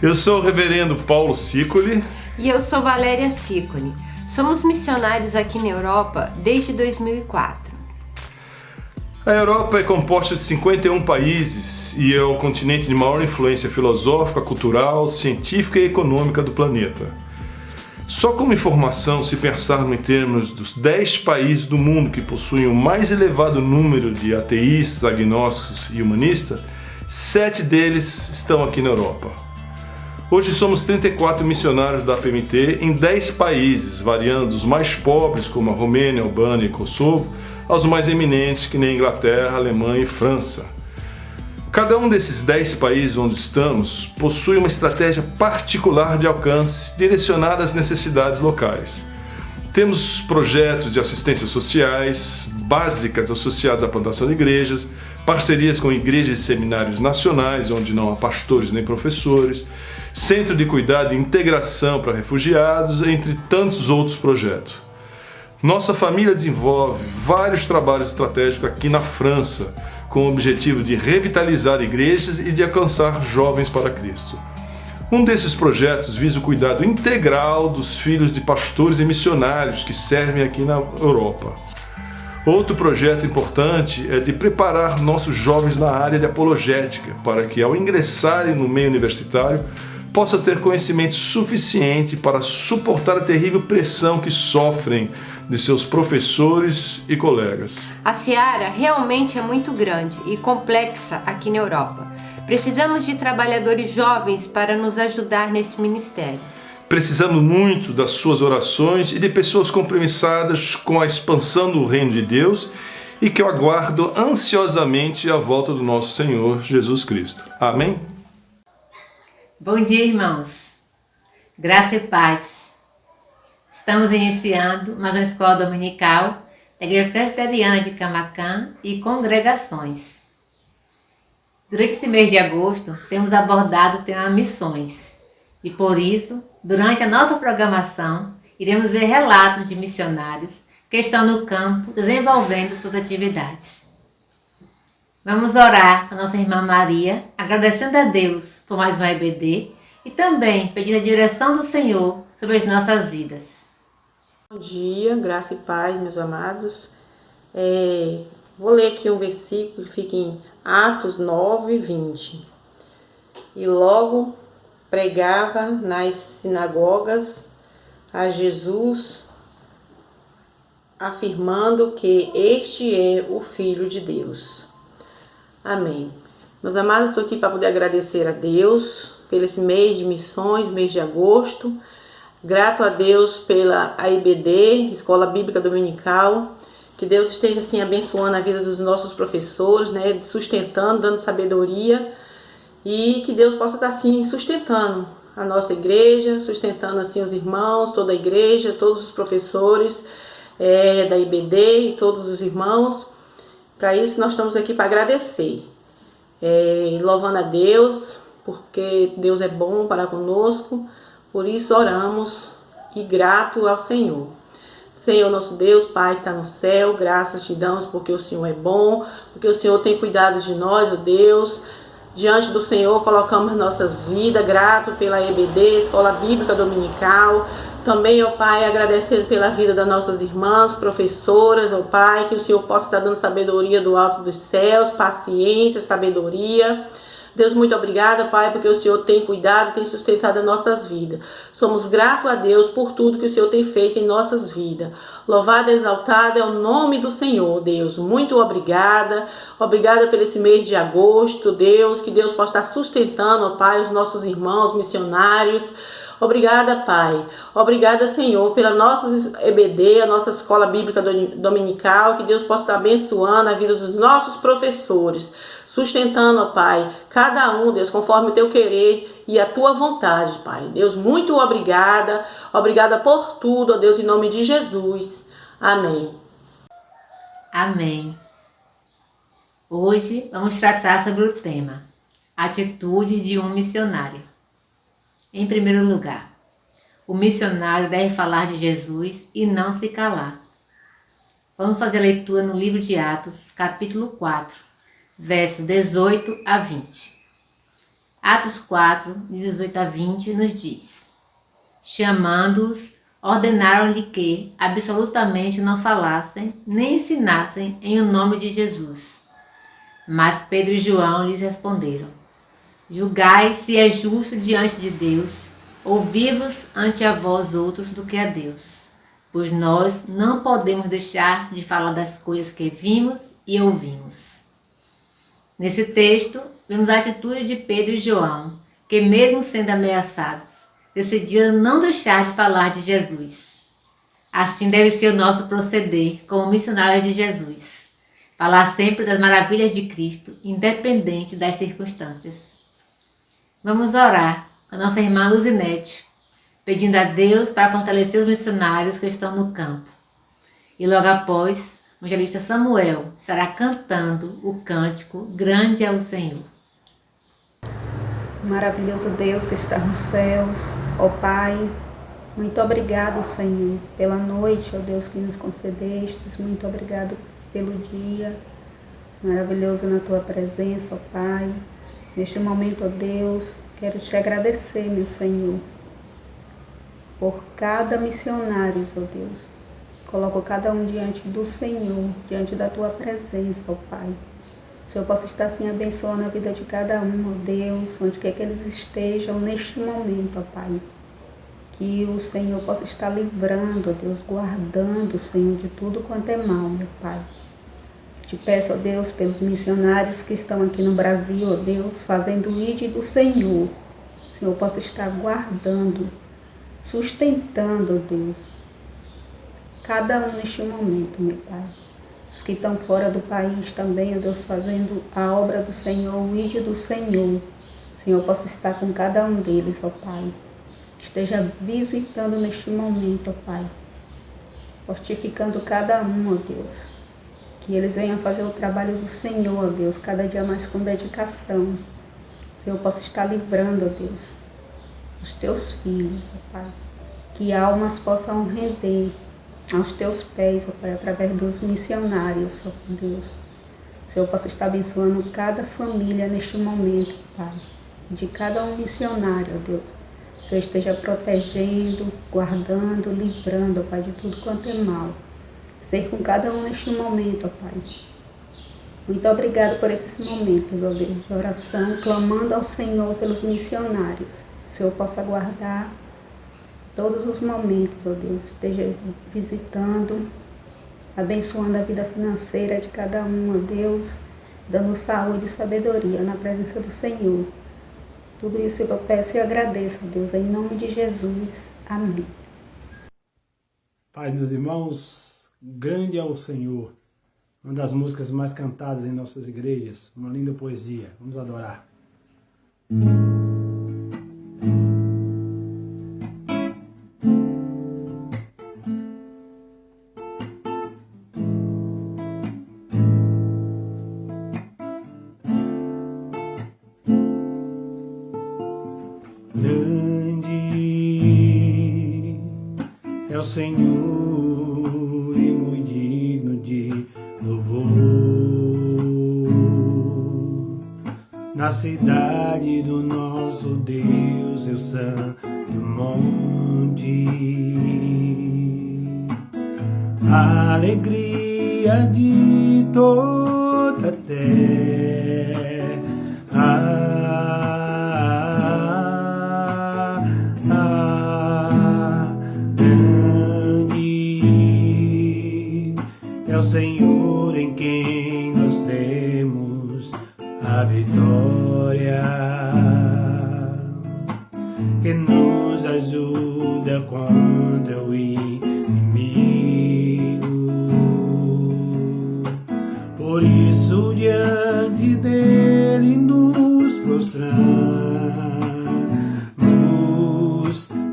Eu sou o reverendo Paulo Sicoli. E eu sou Valéria Sicoli. Somos missionários aqui na Europa desde 2004. A Europa é composta de 51 países e é o continente de maior influência filosófica, cultural, científica e econômica do planeta. Só como informação, se pensarmos em termos dos 10 países do mundo que possuem o mais elevado número de ateístas, agnósticos e humanistas, 7 deles estão aqui na Europa. Hoje somos 34 missionários da APMT em 10 países, variando dos mais pobres, como a Romênia, Albânia e Kosovo, aos mais eminentes, que nem Inglaterra, Alemanha e França. Cada um desses 10 países onde estamos possui uma estratégia particular de alcance direcionada às necessidades locais. Temos projetos de assistência sociais, básicas associados à plantação de igrejas, parcerias com igrejas e seminários nacionais, onde não há pastores nem professores, centro de cuidado e integração para refugiados, entre tantos outros projetos. Nossa família desenvolve vários trabalhos estratégicos aqui na França, com o objetivo de revitalizar igrejas e de alcançar jovens para Cristo. Um desses projetos visa o cuidado integral dos filhos de pastores e missionários que servem aqui na Europa. Outro projeto importante é de preparar nossos jovens na área de apologética, para que ao ingressarem no meio universitário, possam ter conhecimento suficiente para suportar a terrível pressão que sofrem de seus professores e colegas. A seara realmente é muito grande e complexa aqui na Europa. Precisamos de trabalhadores jovens para nos ajudar nesse ministério. Precisamos muito das suas orações e de pessoas compromissadas com a expansão do reino de Deus e que aguardam ansiosamente a volta do nosso Senhor Jesus Cristo. Amém? Bom dia, irmãos. Graça e paz. Estamos iniciando mais uma escola dominical da Igreja Presbiteriana de Camaquã e congregações. Durante esse mês de agosto, temos abordado o tema missões. E por isso, durante a nossa programação, iremos ver relatos de missionários que estão no campo desenvolvendo suas atividades. Vamos orar a nossa irmã Maria, agradecendo a Deus por mais um EBD e também pedindo a direção do Senhor sobre as nossas vidas. Bom dia, graça e paz, meus amados. Vou ler aqui um versículo que fica em Atos 9, 20. E logo pregava nas sinagogas a Jesus, afirmando que este é o Filho de Deus. Amém. Meus amados, estou aqui para poder agradecer a Deus pelo esse mês de missões, mês de agosto. Grato a Deus pela AIBD, Escola Bíblica Dominical. Que Deus esteja assim abençoando a vida dos nossos professores, né, sustentando, dando sabedoria. E que Deus possa estar assim sustentando a nossa igreja, sustentando assim os irmãos, toda a igreja, todos os professores da IBD e todos os irmãos. Para isso nós estamos aqui para agradecer, louvando a Deus, porque Deus é bom para conosco. Por isso oramos e grato ao Senhor. Senhor nosso Deus, Pai que está no céu, graças te damos porque o Senhor é bom, porque o Senhor tem cuidado de nós, ó Deus. Diante do Senhor colocamos nossas vidas, grato pela EBD, Escola Bíblica Dominical. Também, ó Pai, agradecendo pela vida das nossas irmãs, professoras, ó Pai, que o Senhor possa estar dando sabedoria do alto dos céus, paciência, sabedoria. Deus, muito obrigada, Pai, porque o Senhor tem cuidado, tem sustentado as nossas vidas. Somos gratos a Deus por tudo que o Senhor tem feito em nossas vidas. Louvado e exaltado é o nome do Senhor, Deus. Muito obrigada. Obrigada por esse mês de agosto, Deus. Que Deus possa estar sustentando, ó Pai, os nossos irmãos missionários. Obrigada, Pai. Obrigada, Senhor, pela nossa EBD, a nossa Escola Bíblica Dominical. Que Deus possa estar abençoando a vida dos nossos professores, sustentando, ó Pai, cada um, Deus, conforme o teu querer e a tua vontade, Pai. Deus, muito obrigada. Obrigada por tudo, ó Deus, em nome de Jesus. Amém. Amém. Hoje vamos tratar sobre o tema Atitudes de um missionário. Em primeiro lugar, o missionário deve falar de Jesus e não se calar. Vamos fazer a leitura no livro de Atos, capítulo 4, versos 18 a 20. Atos 4, de 18 a 20, nos diz: chamando-os, ordenaram-lhe que absolutamente não falassem nem ensinassem em o nome de Jesus. Mas Pedro e João lhes responderam: julgai se é justo diante de Deus ouvir-vos ante a vós outros do que a Deus, pois nós não podemos deixar de falar das coisas que vimos e ouvimos. Nesse texto, vemos a atitude de Pedro e João, que mesmo sendo ameaçados, decidiram não deixar de falar de Jesus. Assim deve ser o nosso proceder como missionários de Jesus. Falar sempre das maravilhas de Cristo, independente das circunstâncias. Vamos orar com a nossa irmã Luzinete, pedindo a Deus para fortalecer os missionários que estão no campo. E logo após, o evangelista Samuel estará cantando o cântico Grande é o Senhor. Maravilhoso Deus que está nos céus, ó Pai, muito obrigado, Senhor, pela noite, ó Deus, que nos concedestes, muito obrigado pelo dia maravilhoso na Tua presença, ó Pai. Neste momento, ó Deus, quero Te agradecer, meu Senhor, por cada missionário, ó Deus. Coloco cada um diante do Senhor, diante da Tua presença, ó Pai. O Senhor possa estar assim abençoando a vida de cada um, ó Deus, onde quer que eles estejam neste momento, ó Pai. Que o Senhor possa estar livrando, ó Deus, guardando, Senhor, de tudo quanto é mal, meu Pai. Te peço, ó Deus, pelos missionários que estão aqui no Brasil, ó Deus, fazendo o ID do Senhor. O Senhor possa estar guardando, sustentando, ó Deus, cada um neste momento, meu Pai. Os que estão fora do país também, ó Deus, fazendo a obra do Senhor, o ID do Senhor. O Senhor possa estar com cada um deles, ó Pai. Esteja visitando neste momento, ó Pai. Fortificando cada um, ó Deus. Que eles venham fazer o trabalho do Senhor, ó Deus, cada dia mais com dedicação. O Senhor possa estar livrando, ó Deus, os Teus filhos, ó Pai. Que almas possam render aos Teus pés, ó Pai, através dos missionários, ó Deus. O Senhor possa estar abençoando cada família neste momento, Pai. De cada um missionário, ó Deus. O Senhor esteja protegendo, guardando, livrando, ó Pai, de tudo quanto é mal. Ser com cada um neste momento, ó Pai. Muito obrigado por esses momentos, ó Deus, de oração, clamando ao Senhor pelos missionários. O Senhor possa guardar todos os momentos, ó Deus, esteja visitando, abençoando a vida financeira de cada um, ó Deus, dando saúde e sabedoria na presença do Senhor. Tudo isso eu peço e agradeço, ó Deus, em nome de Jesus. Amém. Paz, meus irmãos, grande é o Senhor, uma das músicas mais cantadas em nossas igrejas, uma linda poesia. Vamos adorar. Grande é o Senhor e muito digno de louvor. Na cidade do nosso Deus, seu santo monte, a alegria de toda a terra. É o Senhor em quem nós temos a vitória, que nos ajuda contra o inimigo. Por isso, diante dele nos prostramos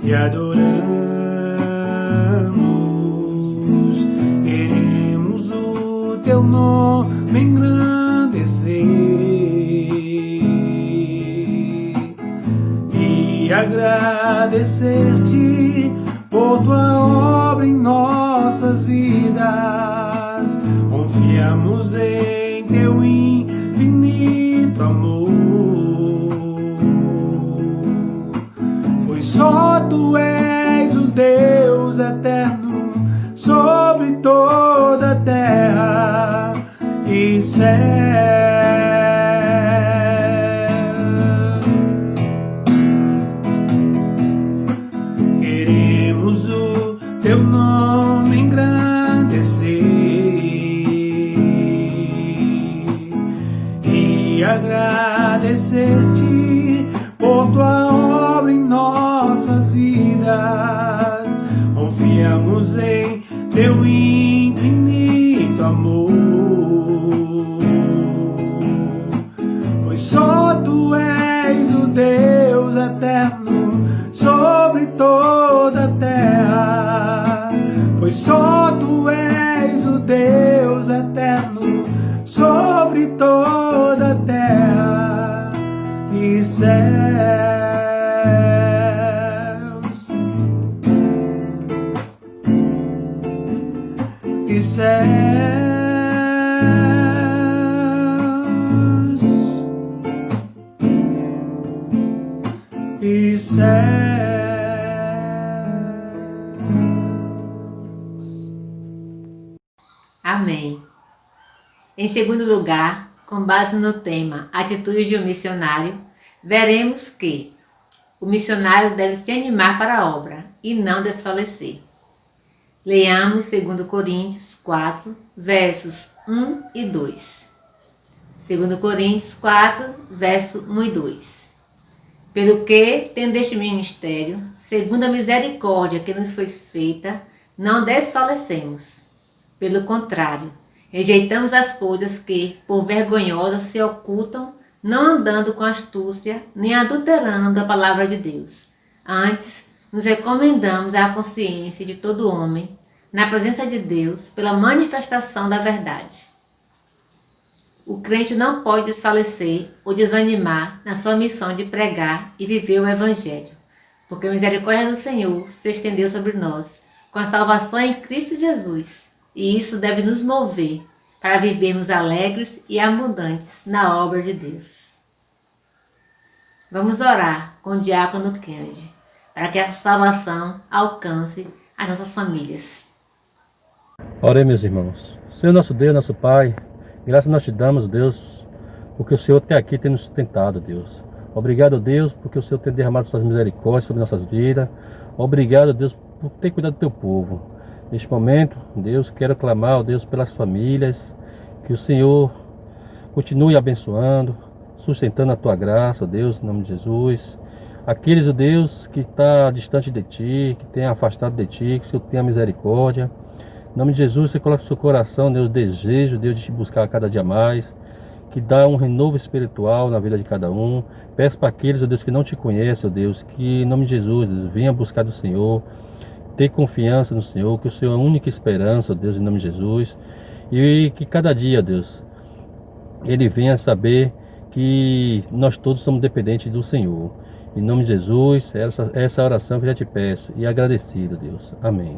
e adoramos. Teu nome engrandecer e agradecer-te por tua obra em nossas vidas. Confiamos em teu infinito amor só Tu és o Deus eterno sobre toda a terra e céu. Queremos o Teu nome engrandecer e agradecer-Te por Tua obra em nossas vidas. Confiamos em Teu infinito amor, pois só Tu és o Deus eterno sobre toda a terra, pois só Tu és o Deus eterno sobre toda a terra e céus. E céus. E céus. Amém. Em segundo lugar, com base no tema Atitude de um Missionário, veremos que o missionário deve se animar para a obra e não desfalecer. Leamos 2 Coríntios 4, versos 1 e 2. 2 Coríntios 4, verso 1 e 2. Pelo que, tendo este ministério, segundo a misericórdia que nos foi feita, não desfalecemos. Pelo contrário, rejeitamos as coisas que, por vergonhosas, se ocultam, não andando com astúcia, nem adulterando a palavra de Deus. Antes, nos recomendamos à consciência de todo homem, na presença de Deus, pela manifestação da verdade. O crente não pode desfalecer ou desanimar na sua missão de pregar e viver o Evangelho, porque a misericórdia do Senhor se estendeu sobre nós, com a salvação em Cristo Jesus, e isso deve nos mover para vivermos alegres e abundantes na obra de Deus. Vamos orar com o diácono Kennedy, para que a salvação alcance as nossas famílias. Orem, meus irmãos. Senhor nosso Deus, nosso Pai, graças nós te damos, Deus, porque o Senhor até aqui tem nos sustentado, Deus. Obrigado, Deus, porque o Senhor tem derramado suas misericórdias sobre nossas vidas. Obrigado, Deus, por ter cuidado do teu povo. Neste momento, Deus, quero clamar, Deus, pelas famílias, que o Senhor continue abençoando, sustentando a tua graça, Deus, em nome de Jesus. Aqueles, Deus, que está distante de ti, que tem afastado de ti, que o Senhor tenha misericórdia. Em nome de Jesus, você coloca no seu coração, Deus, desejo, Deus, de te buscar cada dia mais, que dá um renovo espiritual na vida de cada um. Peço para aqueles, Deus, que não te conhecem, Deus, que em nome de Jesus, Deus, venha buscar do Senhor, ter confiança no Senhor, que o Senhor é a única esperança, Deus, em nome de Jesus, e que cada dia, Deus, ele venha saber que nós todos somos dependentes do Senhor. Em nome de Jesus, essa oração que eu já te peço, e agradecido, Deus. Amém.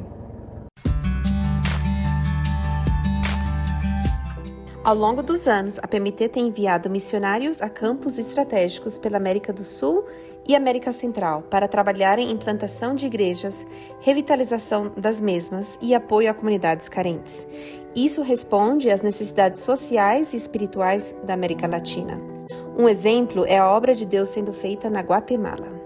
Ao longo dos anos, a PMT tem enviado missionários a campos estratégicos pela América do Sul e América Central para trabalharem em implantação de igrejas, revitalização das mesmas e apoio a comunidades carentes. Isso responde às necessidades sociais e espirituais da América Latina. Um exemplo é a obra de Deus sendo feita na Guatemala.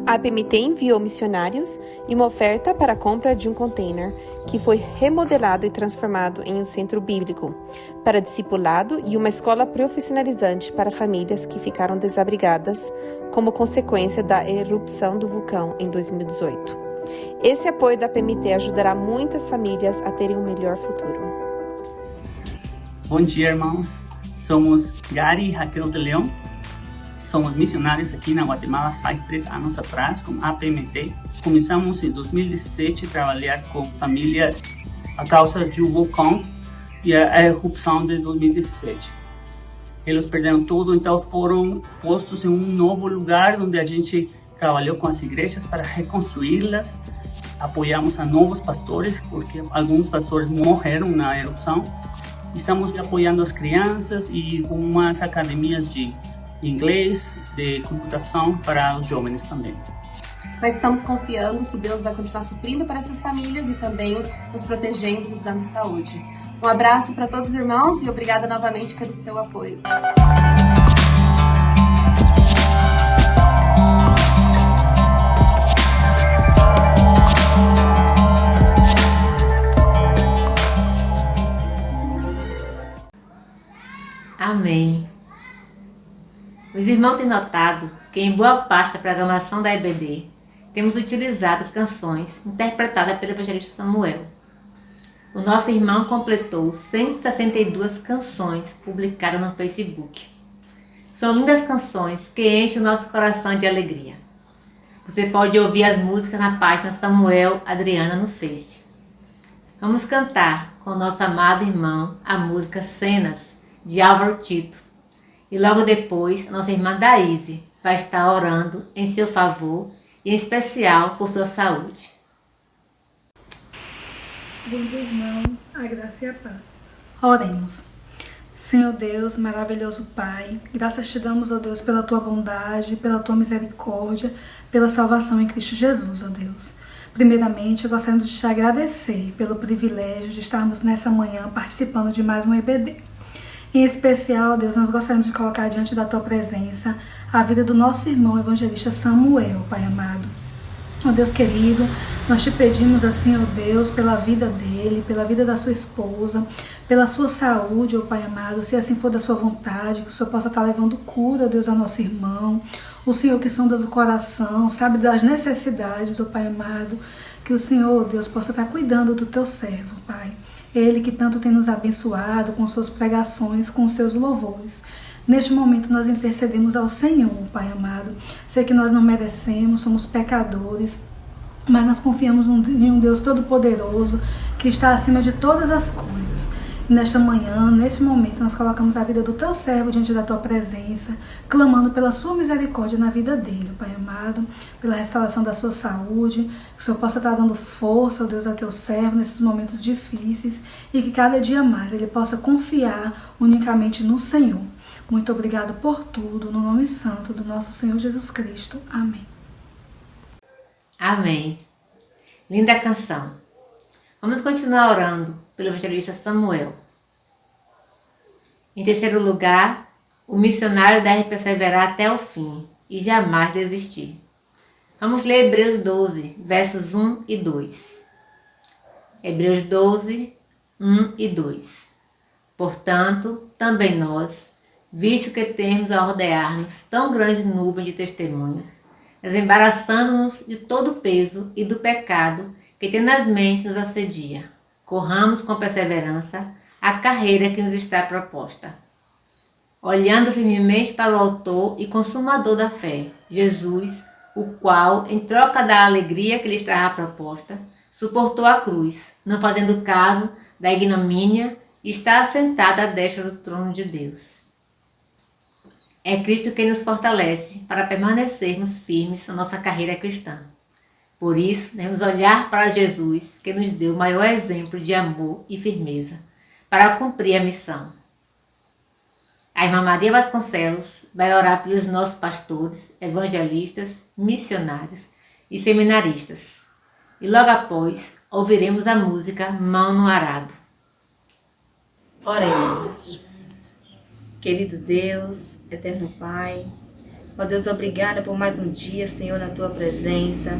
A PMT enviou missionários e uma oferta para a compra de um container que foi remodelado e transformado em um centro bíblico para discipulado e uma escola profissionalizante para famílias que ficaram desabrigadas como consequência da erupção do vulcão em 2018. Esse apoio da PMT ajudará muitas famílias a terem um melhor futuro. Bom dia, irmãos. Somos Gary e Raquel de Leão. Somos missionários aqui na Guatemala faz 3 anos atrás com a PMT. Começamos em 2017 a trabalhar com famílias a causa do vulcão e a erupção de 2017. Eles perderam tudo, então foram postos em um novo lugar onde a gente trabalhou com as igrejas para reconstruí-las. Apoiamos a novos pastores, porque alguns pastores morreram na erupção. Estamos apoiando as crianças e com umas academias de inglês, de computação para os jovens também. mas estamos confiando que Deus vai continuar suprindo para essas famílias e também nos protegendo, nos dando saúde. Um abraço para todos os irmãos e obrigada novamente pelo seu apoio. Amém. Os irmãos têm notado que em boa parte da programação da EBD temos utilizado as canções interpretadas pelo evangelista Samuel. O nosso irmão completou 162 canções publicadas no Facebook. São lindas canções que enchem o nosso coração de alegria. Você pode ouvir as músicas na página Samuel Adriana no Face. Vamos cantar com o nosso amado irmão a música Cenas, de Álvaro Tito. E logo depois, nossa irmã Daíse vai estar orando em seu favor e em especial por sua saúde. Bom dia, irmãos, a graça e a paz. Oremos. Senhor Deus, maravilhoso Pai, graças te damos, ó Deus, pela tua bondade, pela tua misericórdia, pela salvação em Cristo Jesus, ó Deus. Primeiramente, gostaríamos de te agradecer pelo privilégio de estarmos nessa manhã participando de mais um EBD. Em especial, Deus, nós gostaríamos de colocar diante da tua presença a vida do nosso irmão evangelista Samuel, Pai amado. Ó Deus querido, nós te pedimos assim, ó Deus, pela vida dele, pela vida da sua esposa, pela sua saúde, ó Pai amado, se assim for da sua vontade, que o Senhor possa estar levando cura, ó Deus, ao nosso irmão. O Senhor que sondas o coração, sabe das necessidades, ó Pai amado, que o Senhor, ó Deus, possa estar cuidando do teu servo, Pai. Ele que tanto tem nos abençoado com suas pregações, com seus louvores. Neste momento nós intercedemos ao Senhor, Pai amado. Sei que nós não merecemos, somos pecadores, mas nós confiamos em um Deus todo-poderoso que está acima de todas as coisas. E nesta manhã, neste momento, nós colocamos a vida do teu servo diante da tua presença, clamando pela sua misericórdia na vida dele, Pai amado, pela restauração da sua saúde, que o Senhor possa estar dando força, ó Deus, a teu servo nesses momentos difíceis e que cada dia mais ele possa confiar unicamente no Senhor. Muito obrigado por tudo, no nome santo do nosso Senhor Jesus Cristo. Amém. Amém. Linda canção. Vamos continuar orando pelo evangelista Samuel. Em terceiro lugar, o missionário deve perseverar até o fim e jamais desistir. Vamos ler Hebreus 12, versos 1 e 2. Hebreus 12, 1 e 2. Portanto, também nós, visto que temos a rodear-nos tão grande nuvem de testemunhas, desembaraçando-nos de todo o peso e do pecado que tenazmente nos assedia, corramos com perseverança a carreira que nos está proposta, olhando firmemente para o autor e consumador da fé, Jesus, o qual, em troca da alegria que lhe estava proposta, suportou a cruz, não fazendo caso da ignomínia, e está assentado à destra do trono de Deus. É Cristo quem nos fortalece para permanecermos firmes na nossa carreira cristã. Por isso, devemos olhar para Jesus, que nos deu o maior exemplo de amor e firmeza, para cumprir a missão. A irmã Maria Vasconcelos vai orar pelos nossos pastores, evangelistas, missionários e seminaristas. E logo após, ouviremos a música Mão no Arado. Oremos. Querido Deus, eterno Pai, ó Deus, obrigada por mais um dia, Senhor, na Tua presença.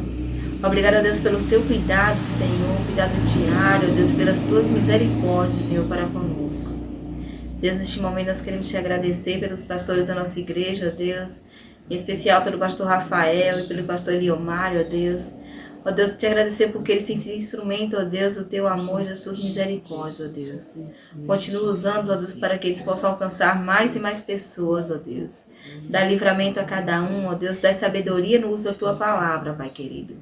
Obrigada, Deus, pelo Teu cuidado, Senhor, cuidado diário, Deus, pelas Tuas misericórdias, Senhor, para conosco. Deus, neste momento nós queremos Te agradecer pelos pastores da nossa igreja, ó Deus, em especial pelo pastor Rafael e pelo pastor Eliomário, ó Deus. Ó Deus, te agradecer porque eles têm sido instrumento, ó Deus, do Teu amor e das Tuas misericórdias, ó Deus. Continua usando, ó Deus, para que eles possam alcançar mais e mais pessoas, ó Deus. Dá livramento a cada um, ó Deus, dá sabedoria no uso da Tua palavra, Pai querido.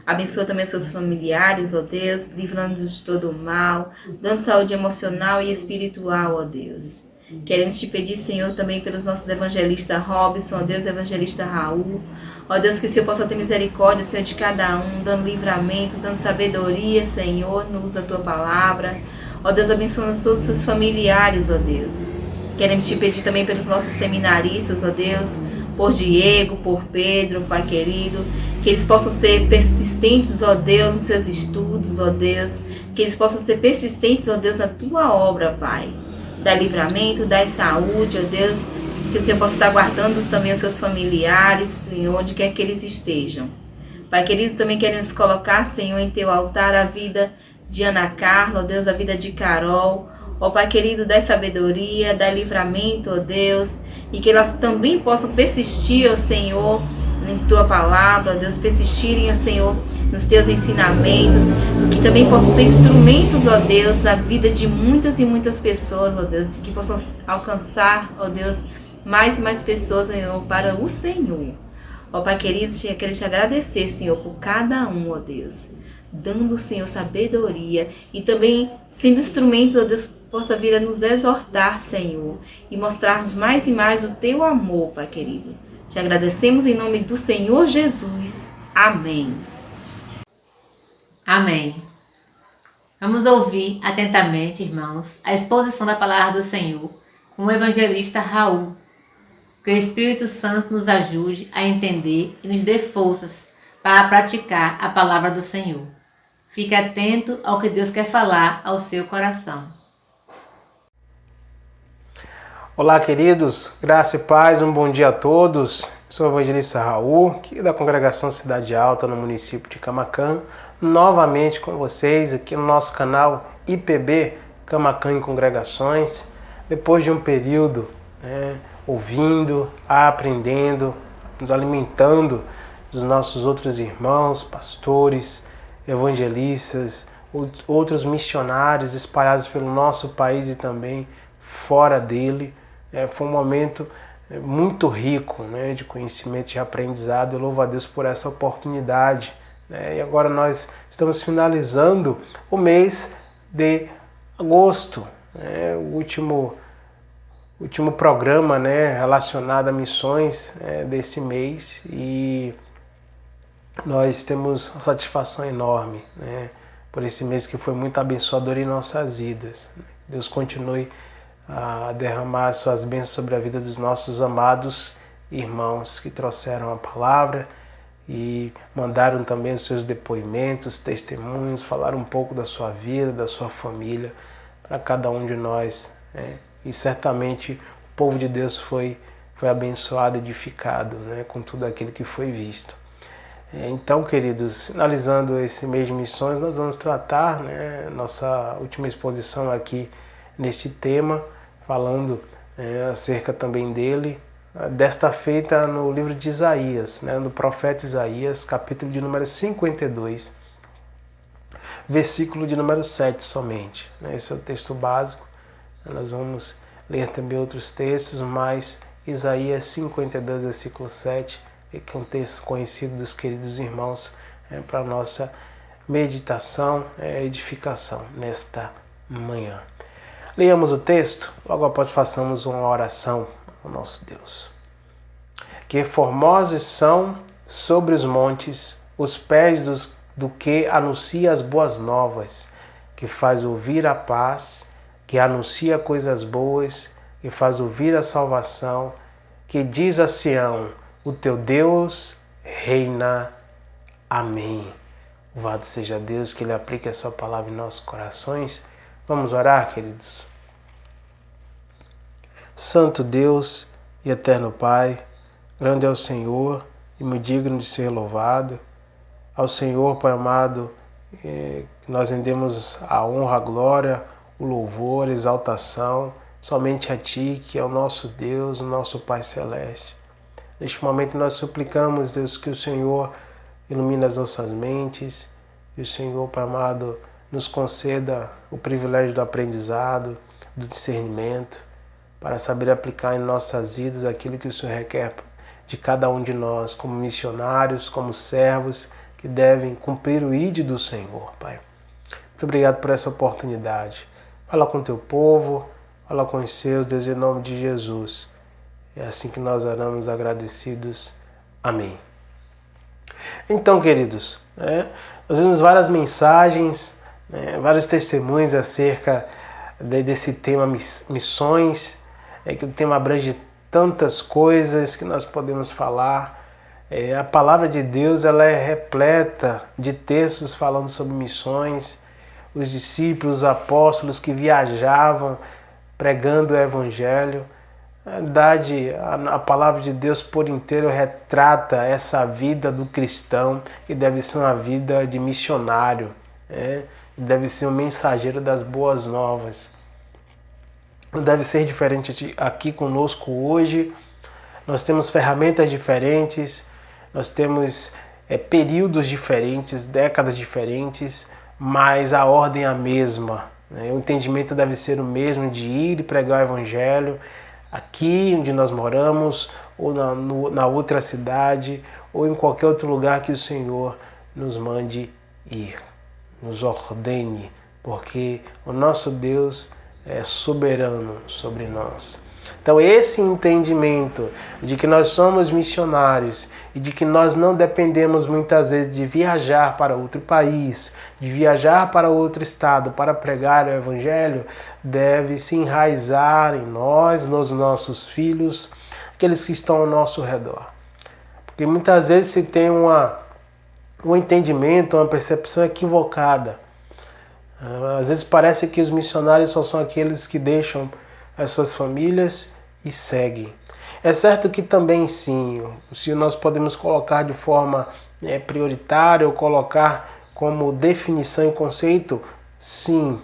Abençoa também os seus familiares, ó Deus, livrando-os de todo o mal, dando saúde emocional e espiritual, ó Deus. Queremos Te pedir, Senhor, também pelos nossos evangelistas Robson, ó Deus, evangelista Raul, ó Deus, que o Senhor possa ter misericórdia, Senhor, de cada um, dando livramento, dando sabedoria, Senhor, no uso da Tua palavra. Ó Deus, abençoa todos os seus familiares, ó Deus. Queremos Te pedir também pelos nossos seminaristas, ó Deus, por Diego, por Pedro, Pai querido, que eles possam ser persistentes, ó Deus, nos seus estudos, ó Deus, que eles possam ser persistentes, ó Deus, na tua obra, Pai. Dá livramento, dá saúde, ó Deus, que o Senhor possa estar guardando também os seus familiares, Senhor, onde quer que eles estejam. Pai querido, também queremos colocar, Senhor, em teu altar a vida de Ana Carla, ó Deus, a vida de Carol. Ó Pai querido, dá sabedoria, dá livramento, ó Deus, e que elas também possam persistir, ó Senhor, em tua palavra, ó Deus, persistirem, ó Senhor, nos teus ensinamentos, que também possam ser instrumentos, ó Deus, na vida de muitas e muitas pessoas, ó Deus, que possam alcançar, ó Deus, mais e mais pessoas, Senhor, para o Senhor. Ó Pai querido, eu quero te agradecer, Senhor, por cada um, ó Deus, dando, Senhor, sabedoria e também sendo instrumentos, ó Deus, possa vir a nos exortar, Senhor, e mostrar-nos mais e mais o teu amor, Pai querido. Te agradecemos em nome do Senhor Jesus. Amém. Amém. Vamos ouvir atentamente, irmãos, a exposição da palavra do Senhor com o evangelista Raul. Que o Espírito Santo nos ajude a entender e nos dê forças para praticar a palavra do Senhor. Fique atento ao que Deus quer falar ao seu coração. Olá, queridos, graça e paz, um bom dia a todos. Sou o evangelista Raul, aqui da congregação Cidade Alta, no município de Camaquã, novamente com vocês aqui no nosso canal IPB Camaquã em Congregações, depois de um período ouvindo, aprendendo, nos alimentando dos nossos outros irmãos, pastores, evangelistas, outros missionários espalhados pelo nosso país e também fora dele. Foi um momento muito rico, de conhecimento e de aprendizado. Eu louvo a Deus por essa oportunidade. E agora nós estamos finalizando o mês de agosto, o último programa relacionado a missões desse mês, e nós temos uma satisfação enorme por esse mês que foi muito abençoador em nossas vidas. Deus continue a derramar suas bênçãos sobre a vida dos nossos amados irmãos que trouxeram a palavra e mandaram também os seus depoimentos, testemunhos, falaram um pouco da sua vida, da sua família, para cada um de nós. E certamente o povo de Deus foi abençoado, edificado com tudo aquilo que foi visto. Então, queridos, finalizando esse mês de missões, nós vamos tratar nossa última exposição aqui nesse tema, falando acerca também dele, desta feita no livro de Isaías, no profeta Isaías, capítulo de número 52, versículo de número 7 somente. Esse é o texto básico. Nós vamos ler também outros textos, mas Isaías 52, versículo 7, que é um texto conhecido dos queridos irmãos, para a nossa meditação, edificação nesta manhã. Leamos o texto, logo após façamos uma oração ao nosso Deus. Que formosos são sobre os montes os pés do que anuncia as boas novas, que faz ouvir a paz, que anuncia coisas boas, que faz ouvir a salvação, que diz a Sião, o teu Deus reina. Amém. Louvado seja Deus, que Ele aplique a sua palavra em nossos corações. Vamos orar, queridos. Santo Deus e eterno Pai, grande é o Senhor e muito digno de ser louvado. Ao Senhor, Pai amado, nós rendemos a honra, a glória, o louvor, a exaltação, somente a Ti, que é o nosso Deus, o nosso Pai Celeste. Neste momento nós suplicamos, Deus, que o Senhor ilumine as nossas mentes, e o Senhor, Pai amado, nos conceda o privilégio do aprendizado, do discernimento, para saber aplicar em nossas vidas aquilo que o Senhor requer de cada um de nós, como missionários, como servos, que devem cumprir o ID do Senhor, Pai. Muito obrigado por essa oportunidade. Fala com o teu povo, fala com os seus, Deus, em nome de Jesus. É assim que nós oramos agradecidos. Amém. Então, queridos, nós vimos várias mensagens, vários testemunhos acerca desse tema missões, que o tema abrange tantas coisas que nós podemos falar. A palavra de Deus ela é repleta de textos falando sobre missões, os discípulos, os apóstolos que viajavam pregando o evangelho. Na verdade, a palavra de Deus por inteiro retrata essa vida do cristão, que deve ser uma vida de missionário, deve ser um mensageiro das boas novas. Não deve ser diferente aqui conosco hoje. Nós temos ferramentas diferentes, nós temos períodos diferentes, décadas diferentes, mas a ordem é a mesma. O entendimento deve ser o mesmo de ir e pregar o evangelho aqui onde nós moramos, ou na outra cidade, ou em qualquer outro lugar que o Senhor nos mande ir, nos ordene, porque o nosso Deus é soberano sobre nós. Então esse entendimento de que nós somos missionários e de que nós não dependemos muitas vezes de viajar para outro país, de viajar para outro estado para pregar o evangelho, deve se enraizar em nós, nos nossos filhos, aqueles que estão ao nosso redor. Porque muitas vezes se tem um entendimento, uma percepção equivocada. Às vezes parece que os missionários só são aqueles que deixam as suas famílias e seguem. É certo que também sim, se nós podemos colocar de forma prioritária ou colocar como definição e conceito, sim,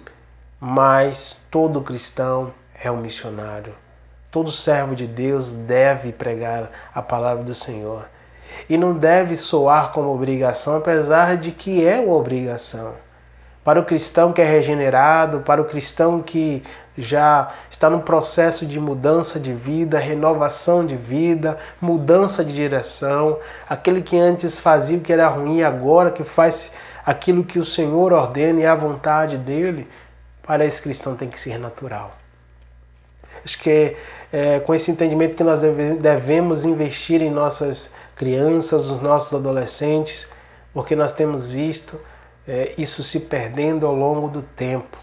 mas todo cristão é um missionário. Todo servo de Deus deve pregar a palavra do Senhor. E não deve soar como obrigação, apesar de que é uma obrigação. Para o cristão que é regenerado, para o cristão que já está no processo de mudança de vida, renovação de vida, mudança de direção, aquele que antes fazia o que era ruim, agora que faz aquilo que o Senhor ordena e é a vontade dele, para esse cristão tem que ser natural. Acho que é com esse entendimento que nós devemos investir em nossas crianças, nos nossos adolescentes, porque nós temos visto isso se perdendo ao longo do tempo.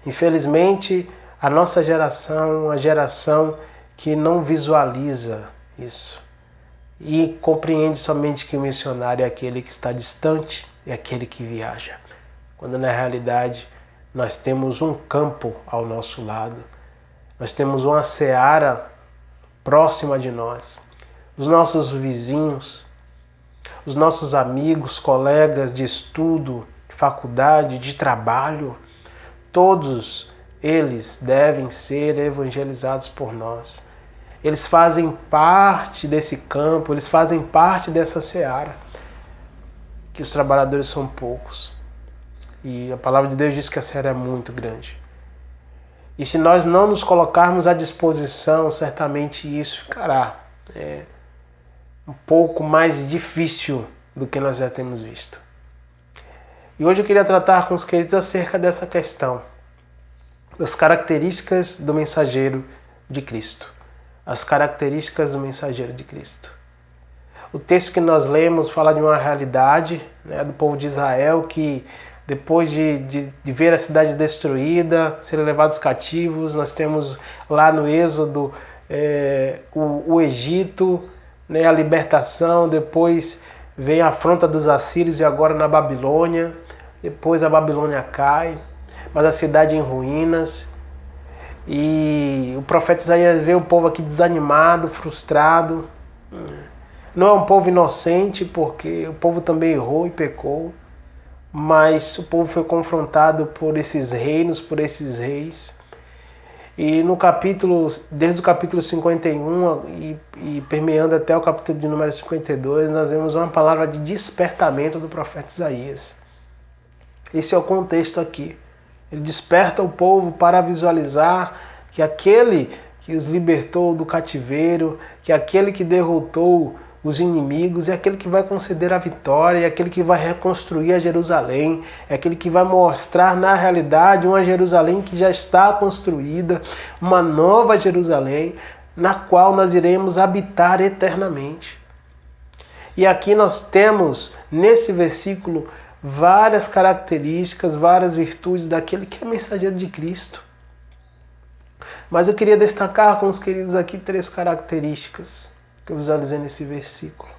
Infelizmente, a nossa geração é uma geração que não visualiza isso e compreende somente que o missionário é aquele que está distante, é aquele que viaja, quando na realidade nós temos um campo ao nosso lado, nós temos uma seara próxima de nós, os nossos vizinhos, os nossos amigos, colegas de estudo, de faculdade, de trabalho, todos eles devem ser evangelizados por nós. Eles fazem parte desse campo, eles fazem parte dessa seara, que os trabalhadores são poucos. E a palavra de Deus diz que a seara é muito grande. E se nós não nos colocarmos à disposição, certamente isso ficará um pouco mais difícil do que nós já temos visto. E hoje eu queria tratar com os queridos acerca dessa questão, das características do mensageiro de Cristo. As características do mensageiro de Cristo. O texto que nós lemos fala de uma realidade do povo de Israel que, depois de ver a cidade destruída, serem levados cativos, nós temos lá no Êxodo o Egito, a libertação, depois vem a afronta dos assírios e agora na Babilônia, depois a Babilônia cai, mas a cidade em ruínas, e o profeta Isaías vê o povo aqui desanimado, frustrado. Não é um povo inocente, porque o povo também errou e pecou, mas o povo foi confrontado por esses reinos, por esses reis. E no capítulo, desde o capítulo 51 e permeando até o capítulo de número 52, nós vemos uma palavra de despertamento do profeta Isaías. Esse é o contexto aqui. Ele desperta o povo para visualizar que aquele que os libertou do cativeiro, que aquele que derrotou os inimigos é aquele que vai conceder a vitória, é aquele que vai reconstruir a Jerusalém, é aquele que vai mostrar na realidade uma Jerusalém que já está construída, uma nova Jerusalém, na qual nós iremos habitar eternamente. E aqui nós temos, nesse versículo, várias características, várias virtudes daquele que é mensageiro de Cristo. Mas eu queria destacar com os queridos aqui 3 características que eu visualizei nesse versículo.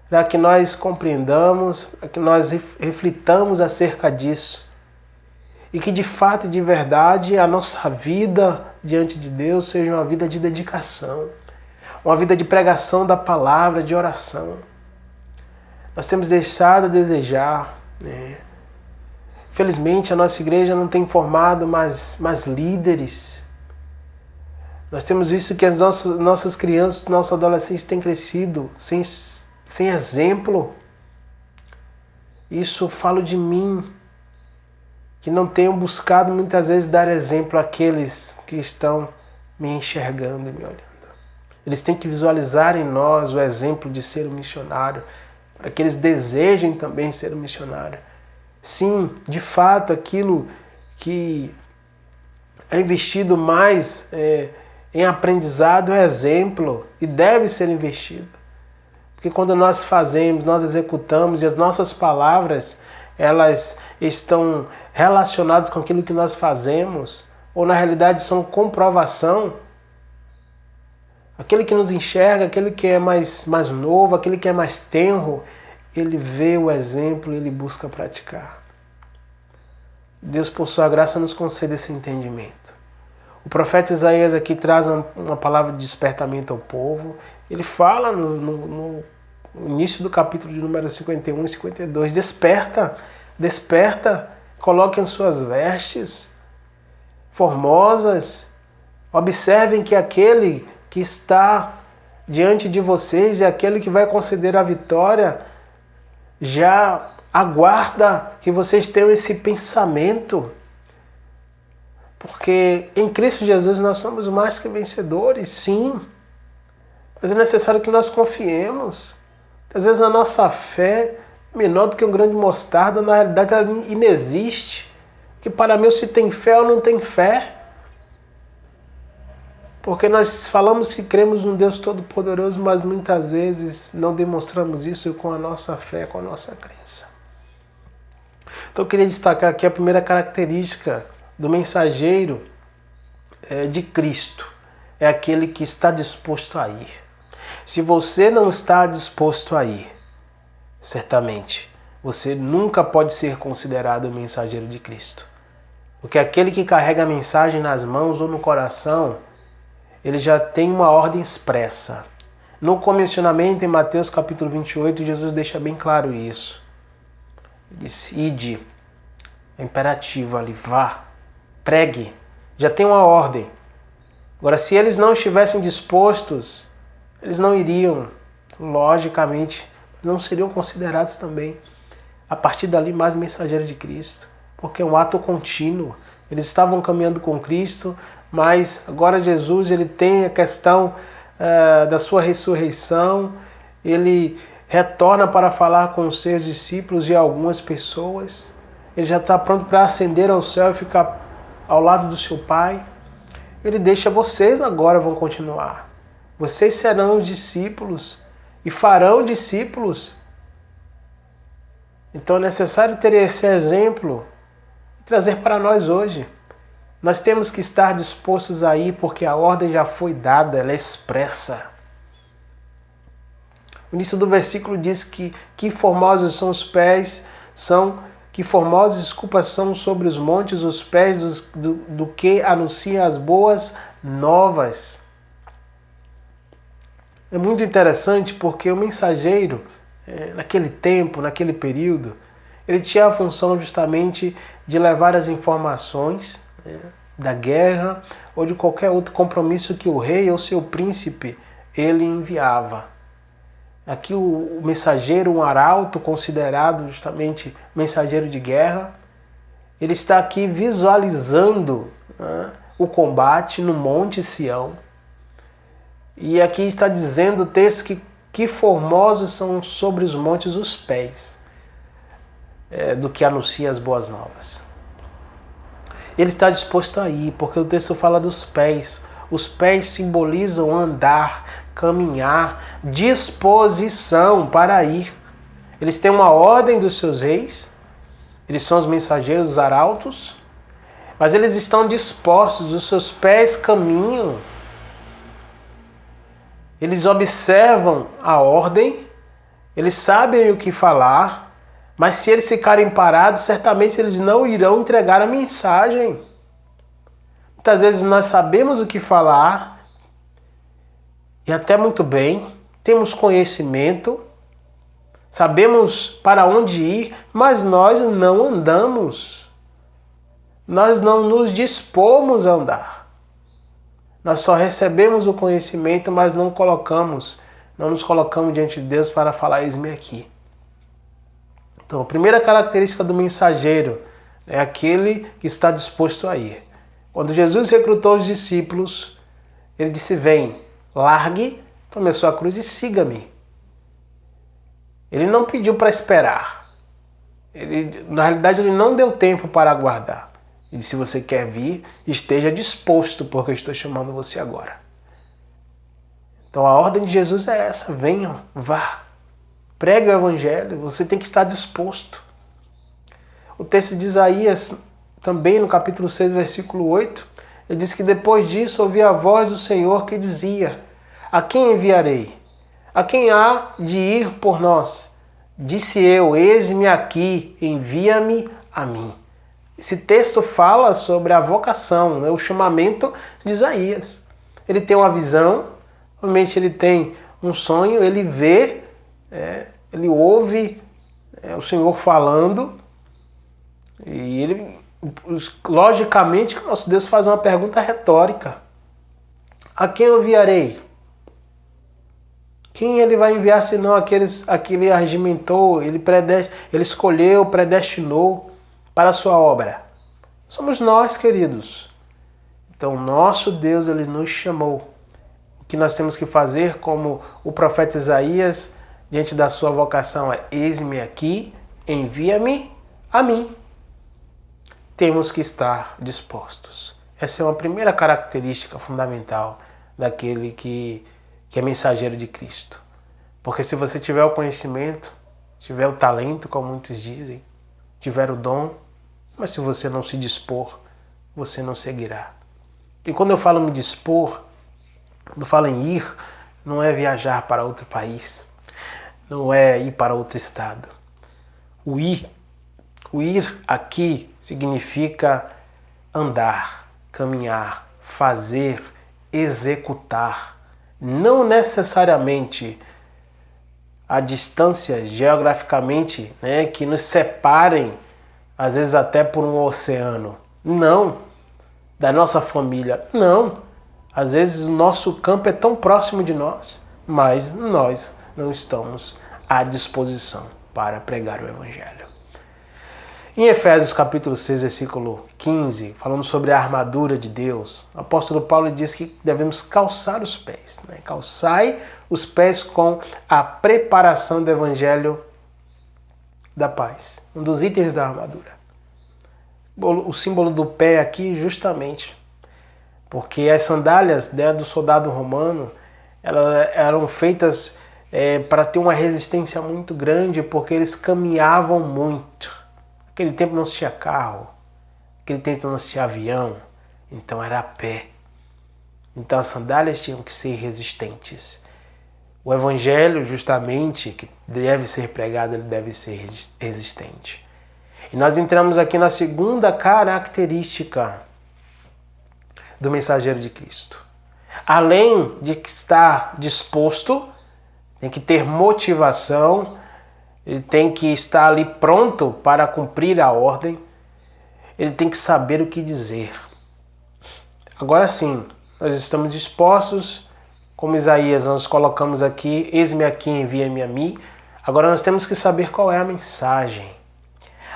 Para que nós compreendamos, para que nós reflitamos acerca disso. E que de fato e de verdade a nossa vida diante de Deus seja uma vida de dedicação. Uma vida de pregação da palavra, de oração. Nós temos deixado a desejar, né? Infelizmente a nossa igreja não tem formado mais líderes. Nós temos visto que as nossas crianças, nossos adolescentes têm crescido sem exemplo. Isso eu falo de mim, que não tenho buscado muitas vezes dar exemplo àqueles que estão me enxergando e me olhando. Eles têm que visualizar em nós o exemplo de ser um missionário, para que eles desejem também ser um missionário. Sim, de fato, aquilo que é investido mais em aprendizado é exemplo e deve ser investido. Porque quando nós fazemos, nós executamos e as nossas palavras, elas estão relacionadas com aquilo que nós fazemos, ou na realidade são comprovação, aquele que nos enxerga, aquele que é mais novo, aquele que é mais tenro, ele vê o exemplo e ele busca praticar. Deus, por sua graça, nos concede esse entendimento. O profeta Isaías aqui traz uma palavra de despertamento ao povo. Ele fala no início do capítulo de número 51 e 52, desperta, coloquem suas vestes formosas, observem que aquele que está diante de vocês e aquele que vai conceder a vitória já aguarda que vocês tenham esse pensamento, porque em Cristo Jesus nós somos mais que vencedores, sim, mas é necessário que nós confiemos. Às vezes a nossa fé é menor do que um grão de mostarda, na realidade ela inexiste, que para mim se tem fé ou não tem fé, porque nós falamos que cremos num Deus Todo-Poderoso, mas muitas vezes não demonstramos isso com a nossa fé, com a nossa crença. Então eu queria destacar aqui a primeira característica do mensageiro de Cristo. É aquele que está disposto a ir. Se você não está disposto a ir, certamente você nunca pode ser considerado o mensageiro de Cristo. Porque aquele que carrega a mensagem nas mãos ou no coração, ele já tem uma ordem expressa. No comissionamento, em Mateus capítulo 28, Jesus deixa bem claro isso. Ele diz, ide, é imperativo ali, vá, pregue, já tem uma ordem. Agora, se eles não estivessem dispostos, eles não iriam, logicamente, não seriam considerados também, a partir dali, mais mensageiros de Cristo, porque é um ato contínuo. Eles estavam caminhando com Cristo, mas agora Jesus ele tem a questão da sua ressurreição, ele retorna para falar com os seus discípulos e algumas pessoas, ele já está pronto para ascender ao céu e ficar ao lado do seu Pai. Ele deixa vocês agora vão continuar. Vocês serão os discípulos e farão discípulos. Então é necessário ter esse exemplo e trazer para nós hoje. Nós temos que estar dispostos a ir porque a ordem já foi dada, ela é expressa. O início do versículo diz que formosos são os pés, são sobre os montes os pés do que anuncia as boas novas. É muito interessante porque o mensageiro, naquele tempo, naquele período, ele tinha a função justamente de levar as informações da guerra ou de qualquer outro compromisso que o rei ou seu príncipe ele enviava. Aqui o mensageiro, um arauto, considerado justamente mensageiro de guerra, ele está aqui visualizando o combate no Monte Sião. E aqui está dizendo o texto que formosos são sobre os montes os pés do que anuncia as boas novas. Ele está disposto a ir, porque o texto fala dos pés. Os pés simbolizam andar, caminhar, disposição para ir. Eles têm uma ordem dos seus reis, eles são os mensageiros, os arautos, mas eles estão dispostos, os seus pés caminham. Eles observam a ordem, eles sabem o que falar, mas se eles ficarem parados, certamente eles não irão entregar a mensagem. Muitas vezes nós sabemos o que falar, e até muito bem, temos conhecimento, sabemos para onde ir, mas nós não andamos. Nós não nos dispomos a andar. Nós só recebemos o conhecimento, mas não nos colocamos diante de Deus para falar, eis-me aqui. Então, a primeira característica do mensageiro é aquele que está disposto a ir. Quando Jesus recrutou os discípulos, ele disse, vem, largue, tome a sua cruz e siga-me. Ele não pediu para esperar. Na realidade, ele não deu tempo para aguardar. Ele disse, se você quer vir, esteja disposto, porque eu estou chamando você agora. Então a ordem de Jesus é essa, venham, vá. Pregue o evangelho, você tem que estar disposto. O texto de Isaías, também no capítulo 6, versículo 8, ele diz que depois disso ouvi a voz do Senhor que dizia, a quem enviarei? A quem há de ir por nós? Disse eu, eis-me aqui, envia-me a mim. Esse texto fala sobre a vocação, o chamamento de Isaías. Ele tem uma visão, realmente ele tem um sonho, ele vê, ele ouve o Senhor falando, e ele, logicamente, que o nosso Deus faz uma pergunta retórica. A quem eu enviarei? Quem ele vai enviar senão aquele arregimentou, ele escolheu, predestinou para a sua obra? Somos nós, queridos. Então, nosso Deus, ele nos chamou. O que nós temos que fazer, como o profeta Isaías, diante da sua vocação, é eis-me aqui, envia-me a mim. Temos que estar dispostos. Essa é uma primeira característica fundamental daquele que é mensageiro de Cristo. Porque se você tiver o conhecimento, tiver o talento, como muitos dizem, tiver o dom, mas se você não se dispor, você não seguirá. E quando eu falo me dispor, quando eu falo em ir, não é viajar para outro país, não é ir para outro estado. O ir aqui significa andar, caminhar, fazer, executar. Não necessariamente a distância geograficamente, que nos separem, às vezes até por um oceano. Não. Da nossa família. Não. Às vezes o nosso campo é tão próximo de nós, mas nós não estamos à disposição para pregar o Evangelho. Em Efésios capítulo 6, versículo 15, falando sobre a armadura de Deus, o apóstolo Paulo diz que devemos calçar os pés. Calçai os pés com a preparação do Evangelho da paz. Um dos itens da armadura. O símbolo do pé aqui, justamente, porque as sandálias do soldado romano elas eram feitas para ter uma resistência muito grande, porque eles caminhavam muito. Naquele tempo não se tinha carro, naquele tempo não se tinha avião, então era a pé. Então as sandálias tinham que ser resistentes. O evangelho, justamente, que deve ser pregado, ele deve ser resistente. E nós entramos aqui na segunda característica do mensageiro de Cristo. Além de estar disposto, tem que ter motivação, ele tem que estar ali pronto para cumprir a ordem, ele tem que saber o que dizer. Agora sim, nós estamos dispostos, como Isaías, nós colocamos aqui, eis-me aqui, envia-me a mim. Agora nós temos que saber qual é a mensagem.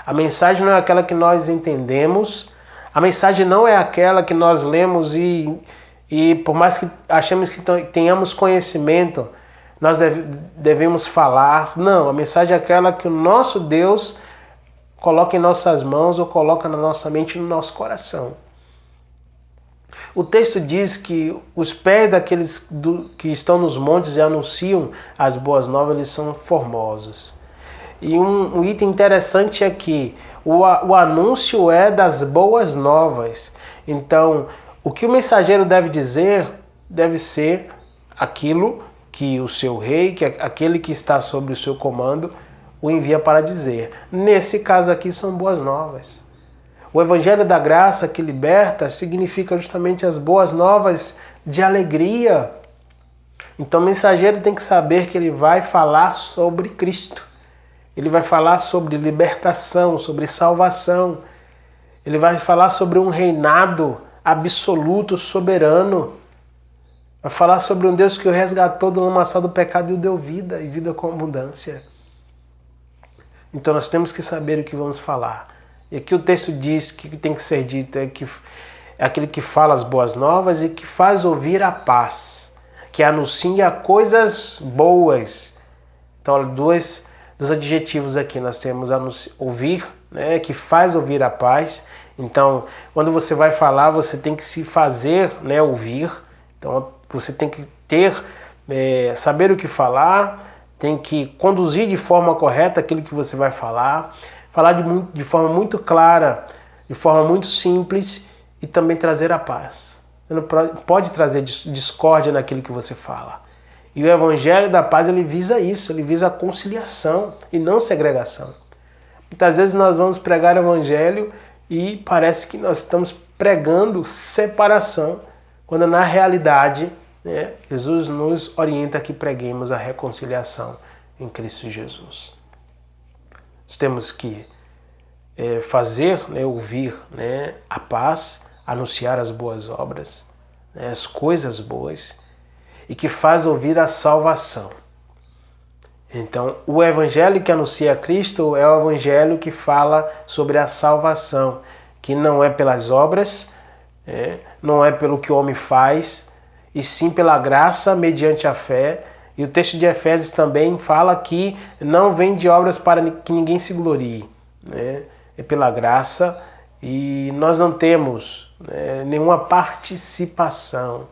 A mensagem não é aquela que nós entendemos, a mensagem não é aquela que nós lemos e por mais que achemos que tenhamos conhecimento, nós devemos falar. Não, a mensagem é aquela que o nosso Deus coloca em nossas mãos ou coloca na nossa mente e no nosso coração. O texto diz que os pés daqueles que estão nos montes e anunciam as boas novas, eles são formosos. E um item interessante é que o anúncio é das boas novas. Então, o que o mensageiro deve dizer deve ser aquilo que o seu rei, que aquele que está sob o seu comando, o envia para dizer. Nesse caso aqui são boas novas. O Evangelho da Graça que liberta significa justamente as boas novas de alegria. Então o mensageiro tem que saber que ele vai falar sobre Cristo. Ele vai falar sobre libertação, sobre salvação. Ele vai falar sobre um reinado absoluto, soberano. Vai falar sobre um Deus que o resgatou do lamaçal do pecado e o deu vida, e vida com abundância. Então nós temos que saber o que vamos falar. E aqui o texto diz que tem que ser dito é aquele que fala as boas novas e que faz ouvir a paz, que anuncia coisas boas. Então, dois adjetivos aqui nós temos ouvir, né, que faz ouvir a paz. Então, quando você vai falar, você tem que se fazer, né, ouvir. Então, você tem que saber o que falar, tem que conduzir de forma correta aquilo que você vai falar de forma muito clara, de forma muito simples e também trazer a paz. Você não pode trazer discórdia naquilo que você fala. E o Evangelho da Paz, ele visa isso, ele visa a conciliação e não segregação. Muitas vezes nós vamos pregar o Evangelho e parece que nós estamos pregando separação, quando na realidade, né, Jesus nos orienta que preguemos a reconciliação em Cristo Jesus. Nós temos que fazer, né, ouvir, né, a paz, anunciar as boas obras, né, as coisas boas, e que faz ouvir a salvação. Então, o evangelho que anuncia Cristo é o evangelho que fala sobre a salvação, que não é pelas obras, não é pelo que o homem faz, e sim pela graça mediante a fé. E o texto de Efésios também fala que não vem de obras para que ninguém se glorie, né? É pela graça, e nós não temos, né, nenhuma participação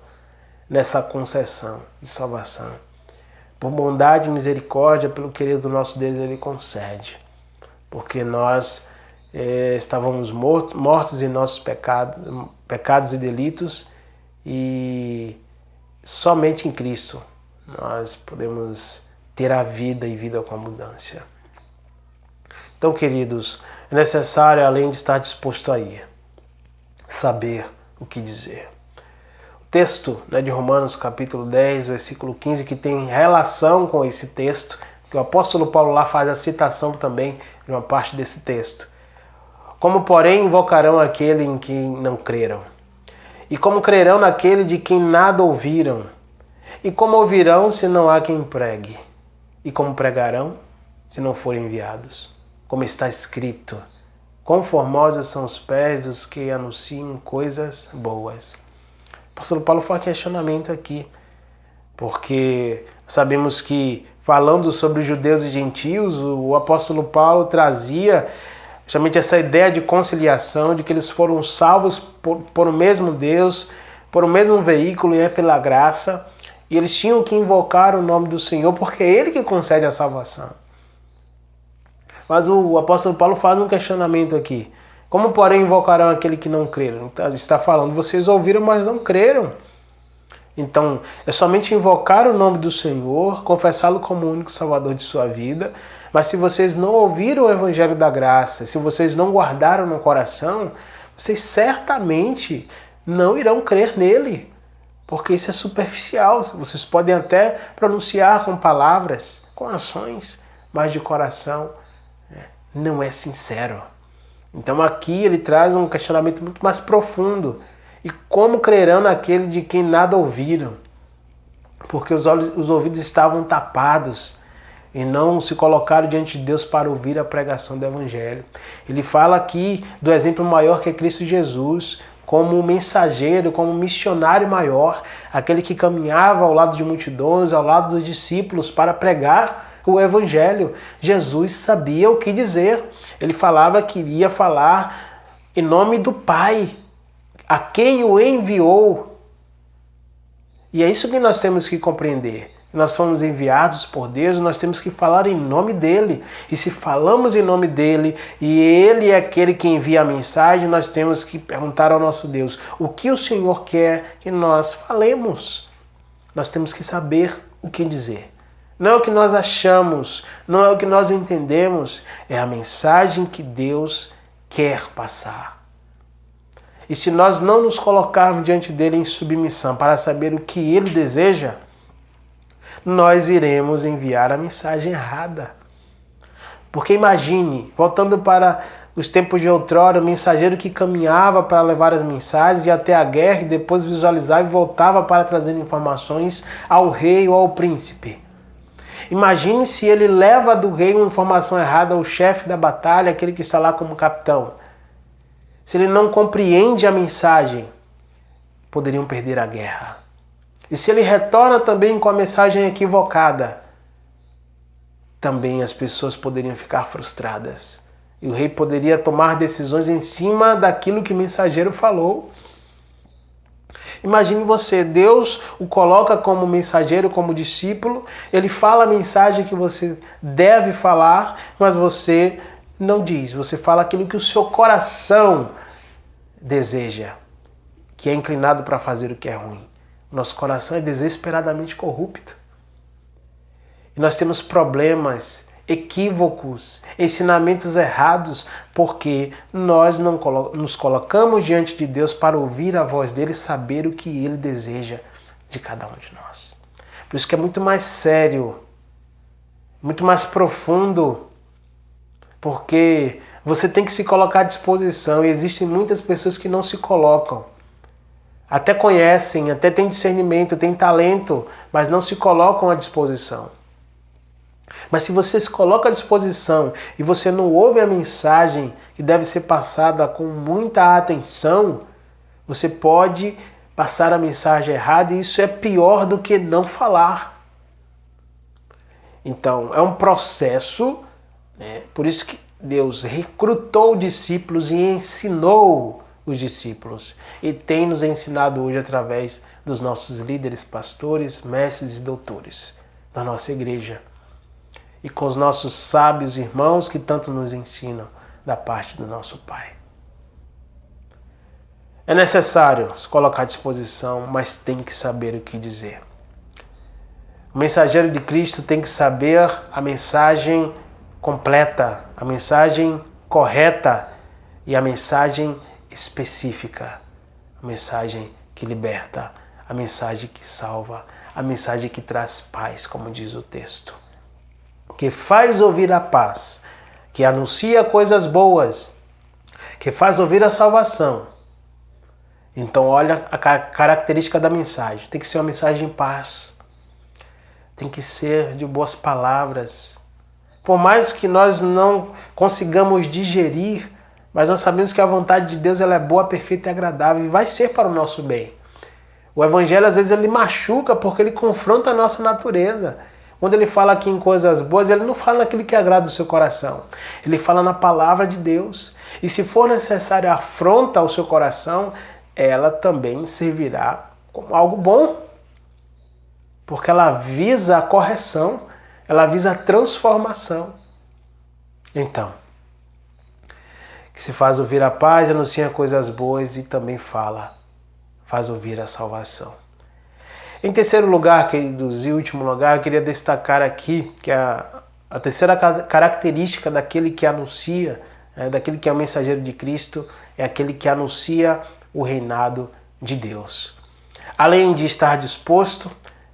nessa concessão de salvação. Por bondade e misericórdia, pelo querer do nosso Deus, Ele concede. Porque nós estávamos mortos em nossos pecados e delitos, e somente em Cristo nós podemos ter a vida e vida com abundância. Então, queridos, é necessário, além de estar disposto a ir, saber o que dizer. O texto, né, de Romanos capítulo 10, versículo 15, que tem relação com esse texto, que o apóstolo Paulo lá faz a citação também de uma parte desse texto. Como, porém, invocarão aquele em quem não creram? E como crerão naquele de quem nada ouviram? E como ouvirão se não há quem pregue? E como pregarão se não forem enviados? Como está escrito, quão formosos são os pés dos que anunciam coisas boas. O apóstolo Paulo faz questionamento aqui, porque sabemos que, falando sobre os judeus e gentios, o apóstolo Paulo trazia justamente essa ideia de conciliação, de que eles foram salvos por o mesmo Deus, por o mesmo veículo, e é pela graça, e eles tinham que invocar o nome do Senhor, porque é Ele que concede a salvação. Mas o apóstolo Paulo faz um questionamento aqui. Como, porém, invocarão aquele que não creram? Está falando, vocês ouviram, mas não creram. Então, é somente invocar o nome do Senhor, confessá-lo como o único salvador de sua vida. Mas se vocês não ouviram o evangelho da graça, se vocês não guardaram no coração, vocês certamente não irão crer nele. Porque isso é superficial. Vocês podem até pronunciar com palavras, com ações, mas de coração não é sincero. Então aqui ele traz um questionamento muito mais profundo. E como crerão naquele de quem nada ouviram? Porque os ouvidos estavam tapados e não se colocaram diante de Deus para ouvir a pregação do Evangelho. Ele fala aqui do exemplo maior que é Cristo Jesus, como mensageiro, como missionário maior, aquele que caminhava ao lado de multidões, ao lado dos discípulos para pregar o Evangelho. Jesus sabia o que dizer. Ele falava que iria falar em nome do Pai, a quem o enviou. E é isso que nós temos que compreender. Nós fomos enviados por Deus, nós temos que falar em nome dele. E se falamos em nome dele e ele é aquele que envia a mensagem, nós temos que perguntar ao nosso Deus o que o Senhor quer que nós falemos. Nós temos que saber o que dizer. Não é o que nós achamos, não é o que nós entendemos, é a mensagem que Deus quer passar. E se nós não nos colocarmos diante dele em submissão para saber o que ele deseja, nós iremos enviar a mensagem errada. Porque imagine, voltando para os tempos de outrora, o mensageiro que caminhava para levar as mensagens, ia até a guerra e depois visualizava e voltava para trazer informações ao rei ou ao príncipe. Imagine se ele leva do rei uma informação errada ao chefe da batalha, aquele que está lá como capitão. Se ele não compreende a mensagem, poderiam perder a guerra. E se ele retorna também com a mensagem equivocada, também as pessoas poderiam ficar frustradas. E o rei poderia tomar decisões em cima daquilo que o mensageiro falou. Imagine você, Deus o coloca como mensageiro, como discípulo, ele fala a mensagem que você deve falar, mas você não diz, você fala aquilo que o seu coração deseja, que é inclinado para fazer o que é ruim. Nosso coração é desesperadamente corrupto. E nós temos problemas, equívocos, ensinamentos errados, porque nós não nos colocamos diante de Deus para ouvir a voz dele e saber o que ele deseja de cada um de nós. Por isso que é muito mais sério, muito mais profundo, porque você tem que se colocar à disposição e existem muitas pessoas que não se colocam. Até conhecem, até têm discernimento, têm talento, mas não se colocam à disposição. Mas se você se coloca à disposição e você não ouve a mensagem que deve ser passada com muita atenção, você pode passar a mensagem errada e isso é pior do que não falar. Então, é um processo, né? Por isso que Deus recrutou discípulos e ensinou os discípulos. E tem nos ensinado hoje através dos nossos líderes, pastores, mestres e doutores da nossa igreja. E com os nossos sábios irmãos que tanto nos ensinam da parte do nosso Pai. É necessário se colocar à disposição, mas tem que saber o que dizer. O mensageiro de Cristo tem que saber a mensagem completa, a mensagem correta e a mensagem específica, a mensagem que liberta, a mensagem que salva, a mensagem que traz paz, como diz o texto. Que faz ouvir a paz, que anuncia coisas boas, que faz ouvir a salvação. Então olha a característica da mensagem. Tem que ser uma mensagem de paz. Tem que ser de boas palavras. Por mais que nós não consigamos digerir, mas nós sabemos que a vontade de Deus ela é boa, perfeita e agradável e vai ser para o nosso bem. O Evangelho às vezes ele machuca porque ele confronta a nossa natureza. Quando ele fala aqui em coisas boas, ele não fala naquilo que agrada o seu coração. Ele fala na palavra de Deus. E se for necessário afronta ao seu coração, ela também servirá como algo bom. Porque ela visa a correção, ela visa a transformação. Então, que se faz ouvir a paz, anuncia coisas boas e também faz ouvir a salvação. Em terceiro lugar, queridos, e último lugar, eu queria destacar aqui que a terceira característica daquele que anuncia, daquele que é o mensageiro de Cristo, é aquele que anuncia o reinado de Deus. Além de estar disposto,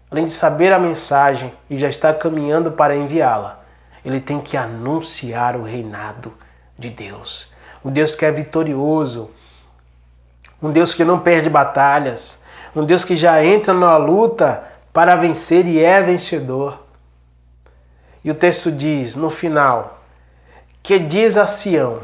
além de saber a mensagem e já estar caminhando para enviá-la, ele tem que anunciar o reinado de Deus. Um Deus que é vitorioso, um Deus que não perde batalhas, um Deus que já entra na luta para vencer e é vencedor. E o texto diz, no final, que diz a Sião,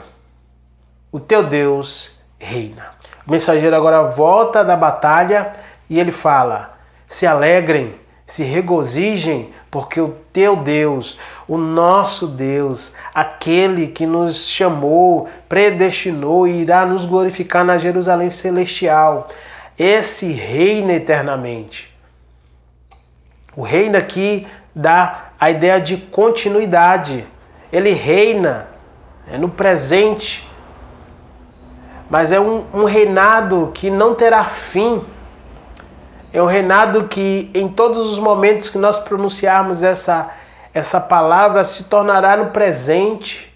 o teu Deus reina. O mensageiro agora volta da batalha e ele fala, se alegrem, se regozijem, porque o teu Deus, o nosso Deus, aquele que nos chamou, predestinou e irá nos glorificar na Jerusalém celestial, esse reina eternamente. O reino aqui dá a ideia de continuidade. Ele reina no presente, mas é um reinado que não terá fim. É um reinado que em todos os momentos que nós pronunciarmos essa palavra se tornará no presente.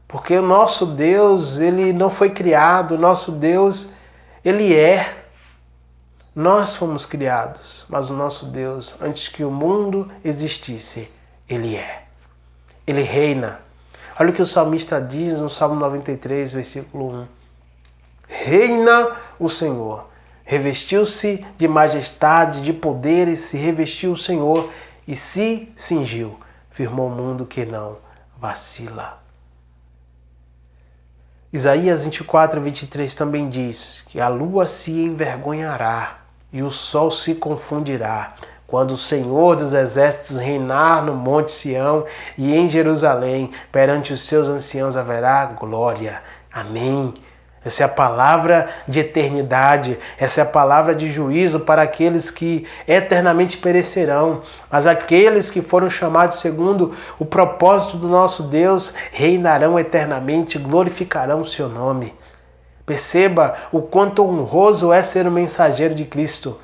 Porque o nosso Deus, ele não foi criado, o nosso Deus, ele é. Nós fomos criados, mas o nosso Deus, antes que o mundo existisse, ele é. Ele reina. Olha o que o salmista diz no Salmo 93, versículo 1. Reina o Senhor. Revestiu-se de majestade, de poder, e se revestiu o Senhor e se cingiu. Firmou o mundo que não vacila. Isaías 24, 23 também diz que a lua se envergonhará e o sol se confundirá, quando o Senhor dos exércitos reinar no monte Sião e em Jerusalém, perante os seus anciãos haverá glória. Amém. Essa é a palavra de eternidade, essa é a palavra de juízo para aqueles que eternamente perecerão, mas aqueles que foram chamados segundo o propósito do nosso Deus reinarão eternamente, glorificarão o seu nome. Perceba o quanto honroso é ser um mensageiro de Cristo.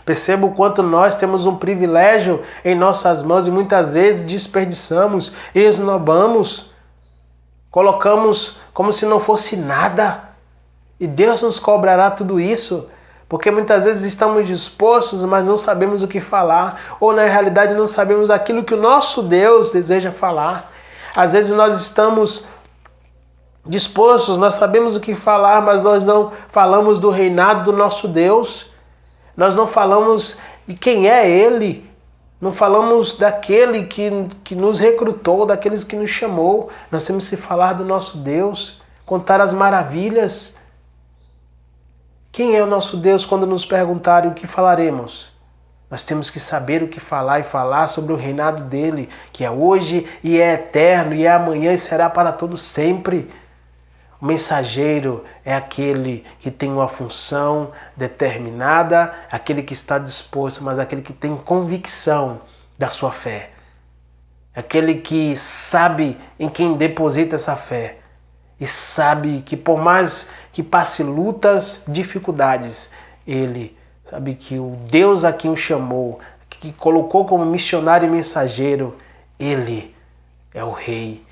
Perceba o quanto nós temos um privilégio em nossas mãos e muitas vezes desperdiçamos, esnobamos, colocamos como se não fosse nada. E Deus nos cobrará tudo isso, porque muitas vezes estamos dispostos, mas não sabemos o que falar, ou na realidade não sabemos aquilo que o nosso Deus deseja falar. Às vezes nós estamos dispostos, nós sabemos o que falar, mas nós não falamos do reinado do nosso Deus. Nós não falamos de quem é Ele. Não falamos daquele que nos recrutou, daqueles que nos chamou. Nós temos que falar do nosso Deus, contar as maravilhas. Quem é o nosso Deus? Quando nos perguntarem o que falaremos, nós temos que saber o que falar e falar sobre o reinado dele, que é hoje e é eterno, e é amanhã e será para todo sempre. O mensageiro é aquele que tem uma função determinada, aquele que está disposto, mas aquele que tem convicção da sua fé. Aquele que sabe em quem deposita essa fé. E sabe que por mais que passe lutas, dificuldades, ele sabe que o Deus a quem o chamou, que colocou como missionário e mensageiro, ele é o Rei.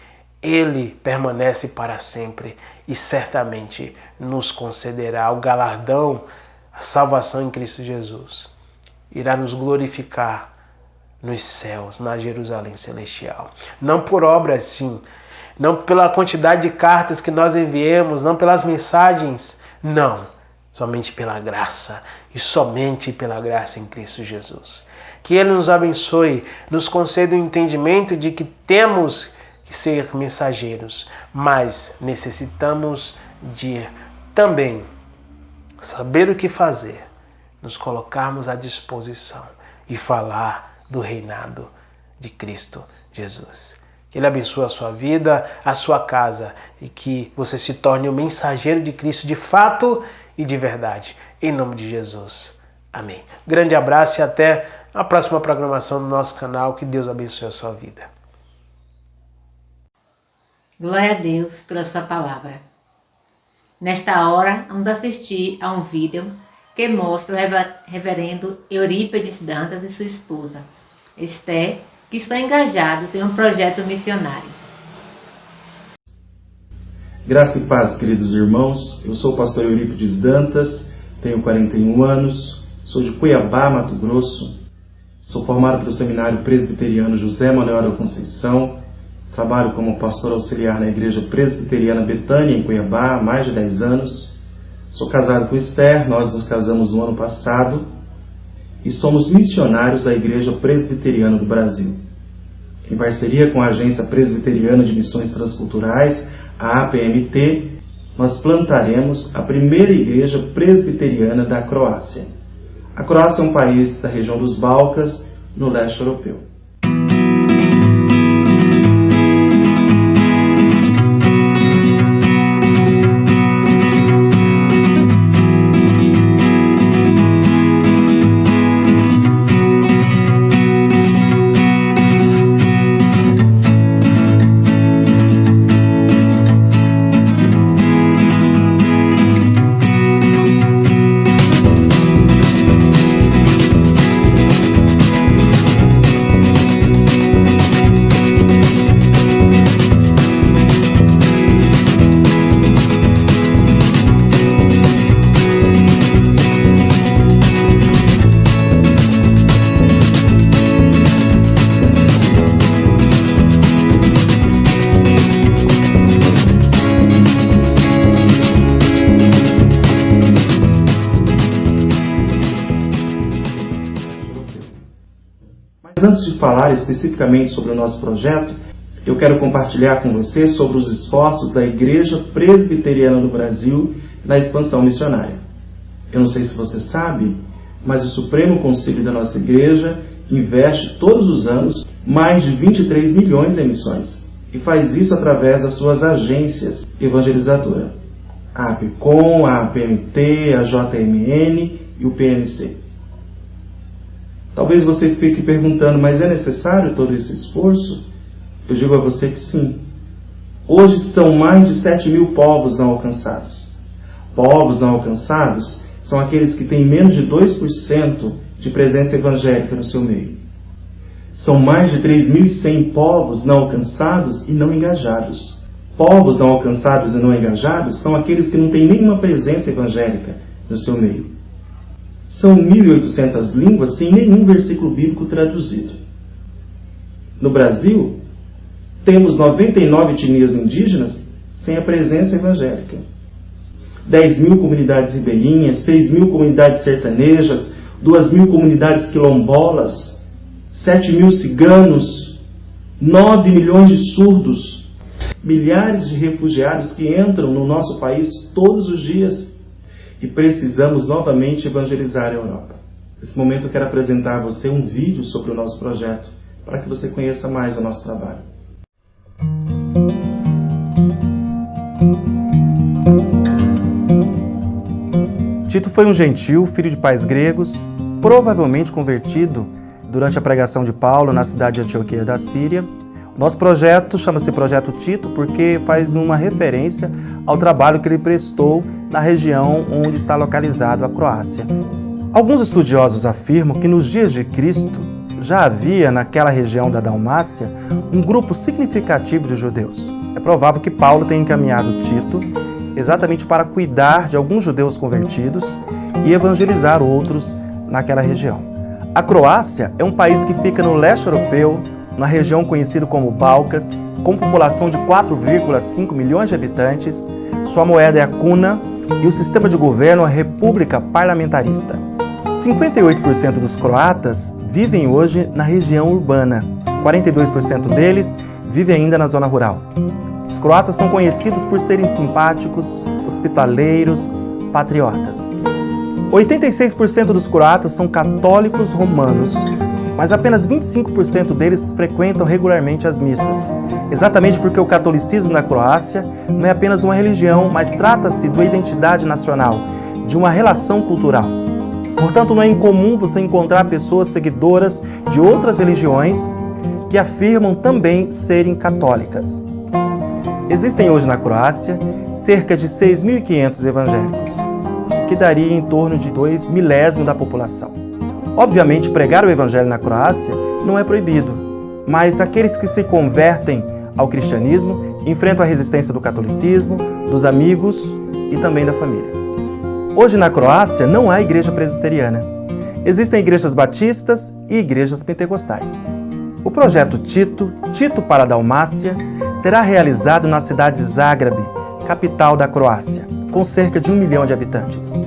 Ele permanece para sempre e certamente nos concederá o galardão, a salvação em Cristo Jesus. Irá nos glorificar nos céus, na Jerusalém celestial. Não por obras, sim. Não pela quantidade de cartas que nós enviemos, não pelas mensagens. Não. Somente pela graça e somente pela graça em Cristo Jesus. Que Ele nos abençoe, nos conceda o entendimento de que temos ser mensageiros, mas necessitamos de também saber o que fazer, nos colocarmos à disposição e falar do reinado de Cristo Jesus. Que Ele abençoe a sua vida, a sua casa e que você se torne um mensageiro de Cristo de fato e de verdade. Em nome de Jesus. Amém. Grande abraço e até a próxima programação do nosso canal. Que Deus abençoe a sua vida. Glória a Deus pela sua palavra. Nesta hora, vamos assistir a um vídeo que mostra o reverendo Eurípides Dantas e sua esposa, Esther, que estão engajados em um projeto missionário. Graça e paz, queridos irmãos. Eu sou o pastor Eurípides Dantas, tenho 41 anos, sou de Cuiabá, Mato Grosso, sou formado pelo Seminário Presbiteriano José Manuel da Conceição. Trabalho como pastor auxiliar na Igreja Presbiteriana Betânia, em Cuiabá, há mais de 10 anos. Sou casado com Esther, nós nos casamos no ano passado e somos missionários da Igreja Presbiteriana do Brasil. Em parceria com a Agência Presbiteriana de Missões Transculturais, a APMT, nós plantaremos a primeira igreja presbiteriana da Croácia. A Croácia é um país da região dos Balcãs, no leste europeu. Antes de falar especificamente sobre o nosso projeto, eu quero compartilhar com você sobre os esforços da Igreja Presbiteriana do Brasil na expansão missionária. Eu não sei se você sabe, mas o Supremo Concílio da nossa Igreja investe todos os anos mais de 23 milhões em missões e faz isso através das suas agências evangelizadoras, a APCOM, a APMT, a JMN e o PNC. Talvez você fique perguntando, mas é necessário todo esse esforço? Eu digo a você que sim. Hoje são mais de 7 mil povos não alcançados. Povos não alcançados são aqueles que têm menos de 2% de presença evangélica no seu meio. São mais de 3.100 povos não alcançados e não engajados. Povos não alcançados e não engajados são aqueles que não têm nenhuma presença evangélica no seu meio. São 1.800 línguas sem nenhum versículo bíblico traduzido. No Brasil, temos 99 etnias indígenas sem a presença evangélica. 10.000 comunidades ribeirinhas, 6.000 comunidades sertanejas, 2.000 comunidades quilombolas, 7.000 ciganos, 9 milhões de surdos, milhares de refugiados que entram no nosso país todos os dias. E precisamos novamente evangelizar a Europa. Nesse momento eu quero apresentar a você um vídeo sobre o nosso projeto, para que você conheça mais o nosso trabalho. Tito foi um gentil, filho de pais gregos, provavelmente convertido durante a pregação de Paulo na cidade de Antioquia da Síria. Nosso projeto chama-se Projeto Tito porque faz uma referência ao trabalho que ele prestou na região onde está localizado a Croácia. Alguns estudiosos afirmam que nos dias de Cristo já havia naquela região da Dalmácia um grupo significativo de judeus. É provável que Paulo tenha encaminhado Tito exatamente para cuidar de alguns judeus convertidos e evangelizar outros naquela região. A Croácia é um país que fica no leste europeu, na região conhecida como Balcãs, com população de 4,5 milhões de habitantes. Sua moeda é a kuna e o sistema de governo é a República Parlamentarista. 58% dos croatas vivem hoje na região urbana, 42% deles vivem ainda na zona rural. Os croatas são conhecidos por serem simpáticos, hospitaleiros, patriotas. 86% dos croatas são católicos romanos, mas apenas 25% deles frequentam regularmente as missas. Exatamente porque o catolicismo na Croácia não é apenas uma religião, mas trata-se de uma identidade nacional, de uma relação cultural. Portanto, não é incomum você encontrar pessoas seguidoras de outras religiões que afirmam também serem católicas. Existem hoje na Croácia cerca de 6.500 evangélicos, que daria em torno de 2 milésimos da população. Obviamente, pregar o evangelho na Croácia não é proibido, mas aqueles que se convertem ao cristianismo enfrentam a resistência do catolicismo, dos amigos e também da família. Hoje na Croácia não há igreja presbiteriana. Existem igrejas batistas e igrejas pentecostais. O projeto Tito, Tito para a Dalmácia, será realizado na cidade de Zagreb, capital da Croácia, com cerca de 1 milhão de habitantes.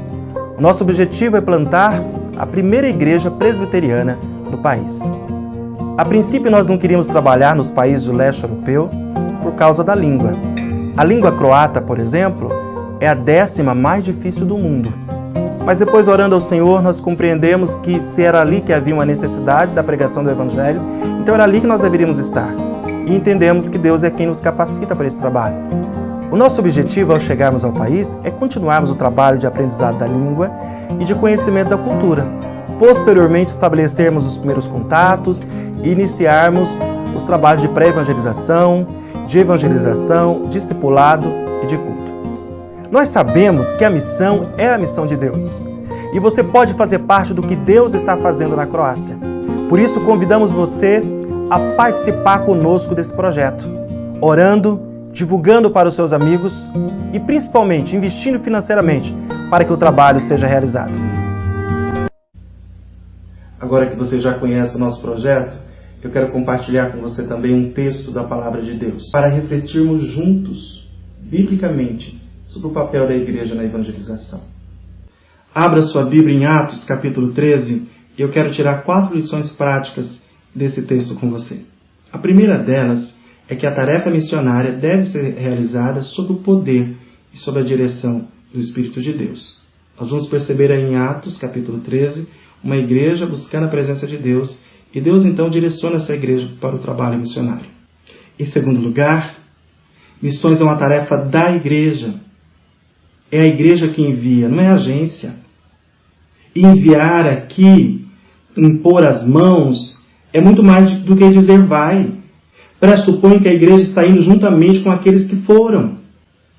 O nosso objetivo é plantar a primeira igreja presbiteriana no país. A princípio, nós não queríamos trabalhar nos países do leste europeu por causa da língua. A língua croata, por exemplo, é a 10ª mais difícil do mundo. Mas depois, orando ao Senhor, nós compreendemos que se era ali que havia uma necessidade da pregação do Evangelho, então era ali que nós deveríamos estar. E entendemos que Deus é quem nos capacita para esse trabalho. O nosso objetivo ao chegarmos ao país é continuarmos o trabalho de aprendizado da língua e de conhecimento da cultura. Posteriormente, estabelecermos os primeiros contatos e iniciarmos os trabalhos de pré-evangelização, de evangelização, discipulado e de culto. Nós sabemos que a missão é a missão de Deus e você pode fazer parte do que Deus está fazendo na Croácia. Por isso, convidamos você a participar conosco desse projeto, orando, divulgando para os seus amigos e, principalmente, investindo financeiramente para que o trabalho seja realizado. Agora que você já conhece o nosso projeto, eu quero compartilhar com você também um texto da Palavra de Deus, para refletirmos juntos, biblicamente, sobre o papel da igreja na evangelização. Abra sua Bíblia em Atos, capítulo 13, e eu quero tirar 4 lições práticas desse texto com você. A primeira delas é que a tarefa missionária deve ser realizada sob o poder e sob a direção do Espírito de Deus. Nós vamos perceber aí em Atos, capítulo 13, uma igreja buscando a presença de Deus, e Deus então direciona essa igreja para o trabalho missionário. Em segundo lugar, missões é uma tarefa da igreja. É a igreja que envia, não é a agência. Enviar aqui, impor as mãos, é muito mais do que dizer vai. Pressupõe que a igreja está indo juntamente com aqueles que foram.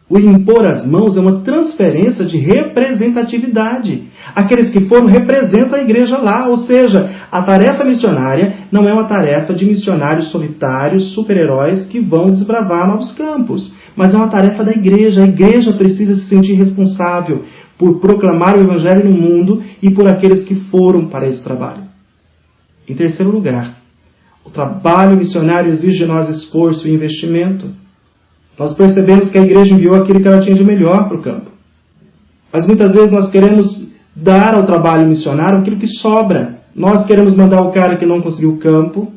O impor as mãos é uma transferência de representatividade. Aqueles que foram representam a igreja lá, ou seja, a tarefa missionária não é uma tarefa de missionários solitários, super-heróis que vão desbravar novos campos, mas é uma tarefa da igreja. A igreja precisa se sentir responsável por proclamar o Evangelho no mundo e por aqueles que foram para esse trabalho. Em terceiro lugar, o trabalho missionário exige de nós esforço e investimento. Nós percebemos que a igreja enviou aquilo que ela tinha de melhor para o campo. Mas muitas vezes nós queremos dar ao trabalho missionário aquilo que sobra. Nós queremos mandar o cara que não conseguiu o campo.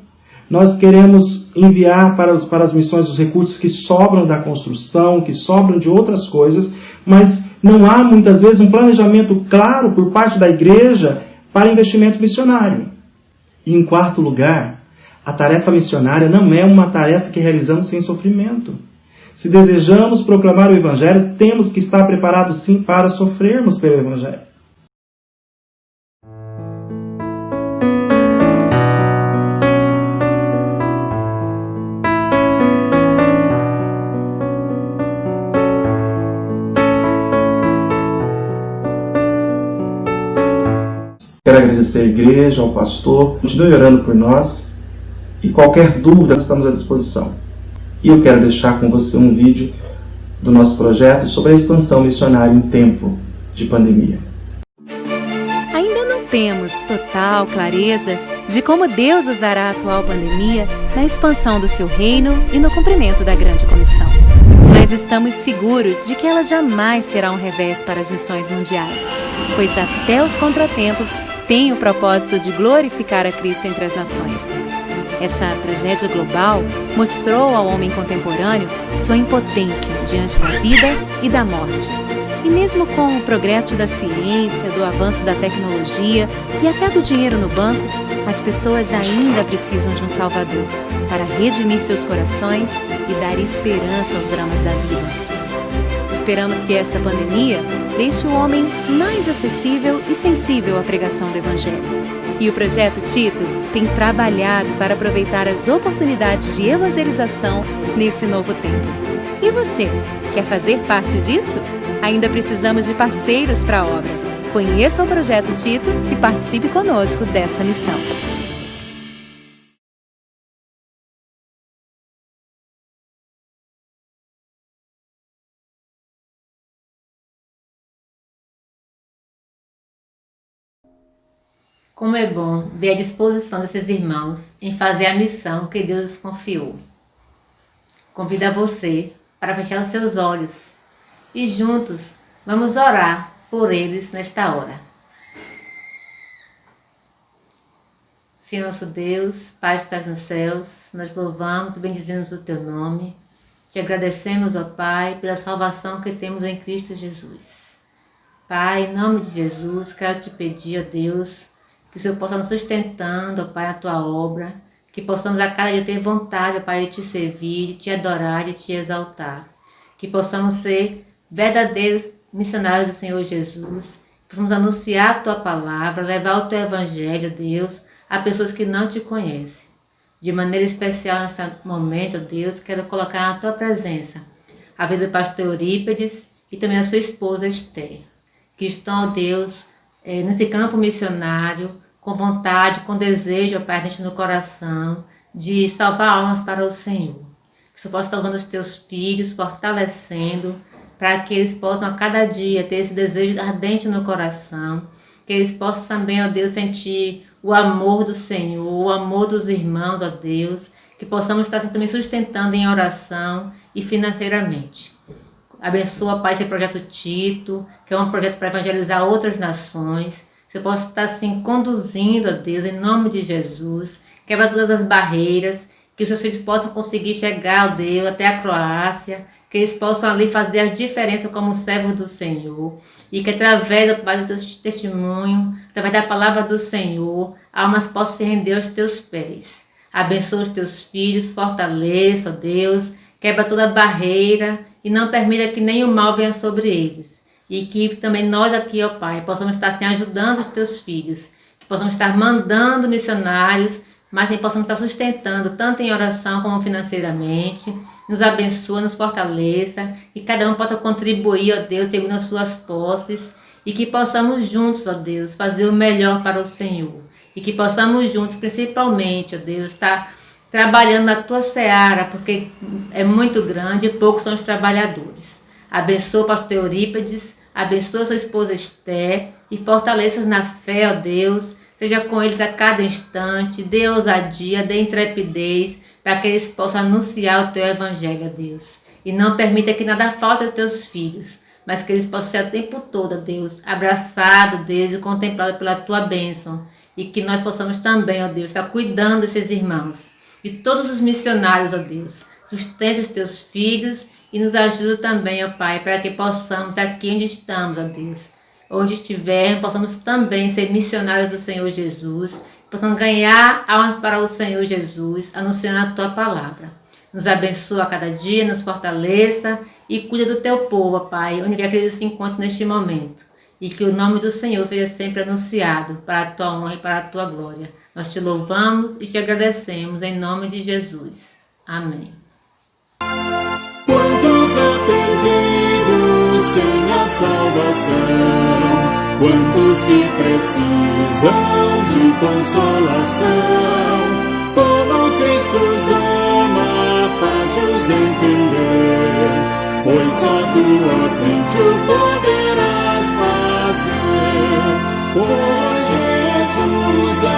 Nós queremos enviar para as missões os recursos que sobram da construção, que sobram de outras coisas, mas não há muitas vezes um planejamento claro por parte da igreja para investimento missionário. E em quarto lugar, a tarefa missionária não é uma tarefa que realizamos sem sofrimento. Se desejamos proclamar o Evangelho, temos que estar preparados sim para sofrermos pelo Evangelho. Quero agradecer à igreja, ao pastor, continue orando por nós e qualquer dúvida estamos à disposição. E eu quero deixar com você um vídeo do nosso projeto sobre a expansão missionária em tempo de pandemia. Ainda não temos total clareza de como Deus usará a atual pandemia na expansão do seu reino e no cumprimento da grande comissão. Mas estamos seguros de que ela jamais será um revés para as missões mundiais, pois até os contratempos têm o propósito de glorificar a Cristo entre as nações. Essa tragédia global mostrou ao homem contemporâneo sua impotência diante da vida e da morte. E mesmo com o progresso da ciência, do avanço da tecnologia e até do dinheiro no banco, as pessoas ainda precisam de um Salvador para redimir seus corações e dar esperança aos dramas da vida. Esperamos que esta pandemia deixe o homem mais acessível e sensível à pregação do Evangelho. E o Projeto Tito tem trabalhado para aproveitar as oportunidades de evangelização nesse novo tempo. E você, quer fazer parte disso? Ainda precisamos de parceiros para a obra. Conheça o Projeto Tito e participe conosco dessa missão. Como é bom ver a disposição desses irmãos em fazer a missão que Deus os confiou. Convido a você para fechar os seus olhos e juntos vamos orar por eles nesta hora. Senhor nosso Deus, Pai que estás nos céus, nós louvamos e bendizemos o teu nome. Te agradecemos, ó Pai, pela salvação que temos em Cristo Jesus. Pai, em nome de Jesus, quero te pedir, ó Deus, que o Senhor possa nos sustentando, ó Pai, a tua obra, que possamos a cada dia ter vontade, ó Pai, de te servir, de te adorar, de te exaltar. Que possamos ser verdadeiros missionários do Senhor Jesus, que possamos anunciar a tua palavra, levar o teu evangelho, Deus, a pessoas que não te conhecem. De maneira especial nesse momento, Deus, quero colocar na tua presença a vida do pastor Eurípides e também a sua esposa Esther, que estão, ó Deus, nesse campo missionário, com vontade, com desejo, ó Pai, dentro no coração, de salvar almas para o Senhor. Que o Senhor possa estar usando os teus filhos, fortalecendo, para que eles possam a cada dia ter esse desejo ardente no coração, que eles possam também, ó Deus, sentir o amor do Senhor, o amor dos irmãos, ó Deus, que possamos estar também sustentando em oração e financeiramente. Abençoa, Pai, esse projeto Tito, que é um projeto para evangelizar outras nações. Você possa estar assim conduzindo, ó Deus, em nome de Jesus, quebra todas as barreiras, que os seus filhos possam conseguir chegar, ó Deus, até a Croácia, que eles possam ali fazer a diferença como servos do Senhor, e que através, ó Pai, do teu testemunho, através da palavra do Senhor, almas possam se render aos teus pés. Abençoa os teus filhos, fortaleça, ó Deus, quebra toda barreira e não permita que nenhum mal venha sobre eles. E que também nós aqui, ó Pai, possamos estar assim, ajudando os teus filhos, que possamos estar mandando missionários, mas que possamos estar sustentando tanto em oração como financeiramente. Nos abençoa, nos fortaleça, que cada um possa contribuir, ó Deus, segundo as suas posses, e que possamos juntos, ó Deus, fazer o melhor para o Senhor. E que possamos juntos, principalmente, ó Deus, estar trabalhando na tua seara, porque é muito grande e poucos são os trabalhadores. Abençoa o pastor Eurípides, abençoa sua esposa Esther e fortaleça na fé, ó Deus. Seja com eles a cada instante, dê ousadia, dê intrepidez, para que eles possam anunciar o teu evangelho, ó Deus. E não permita que nada falte aos teus filhos, mas que eles possam ser o tempo todo, ó Deus, abraçados, Deus, e contemplados pela tua bênção. E que nós possamos também, ó Deus, estar cuidando desses irmãos. E todos os missionários, ó Deus, sustenta os teus filhos e nos ajuda também, ó Pai, para que possamos, aqui onde estamos, ó Deus, onde estivermos, possamos também ser missionários do Senhor Jesus, possamos ganhar almas para o Senhor Jesus, anunciando a tua palavra. Nos abençoa a cada dia, nos fortaleça e cuida do teu povo, ó Pai, onde quer que eles se encontrem neste momento. E que o nome do Senhor seja sempre anunciado para a tua honra e para a tua glória. Nós te louvamos e te agradecemos em nome de Jesus. Amém. Quantos há perdidos sem a salvação? Quantos que precisam de consolação? Como Cristo os ama, faz-os entender, pois só tu, ó crente, o poderás fazer. Por Jesus é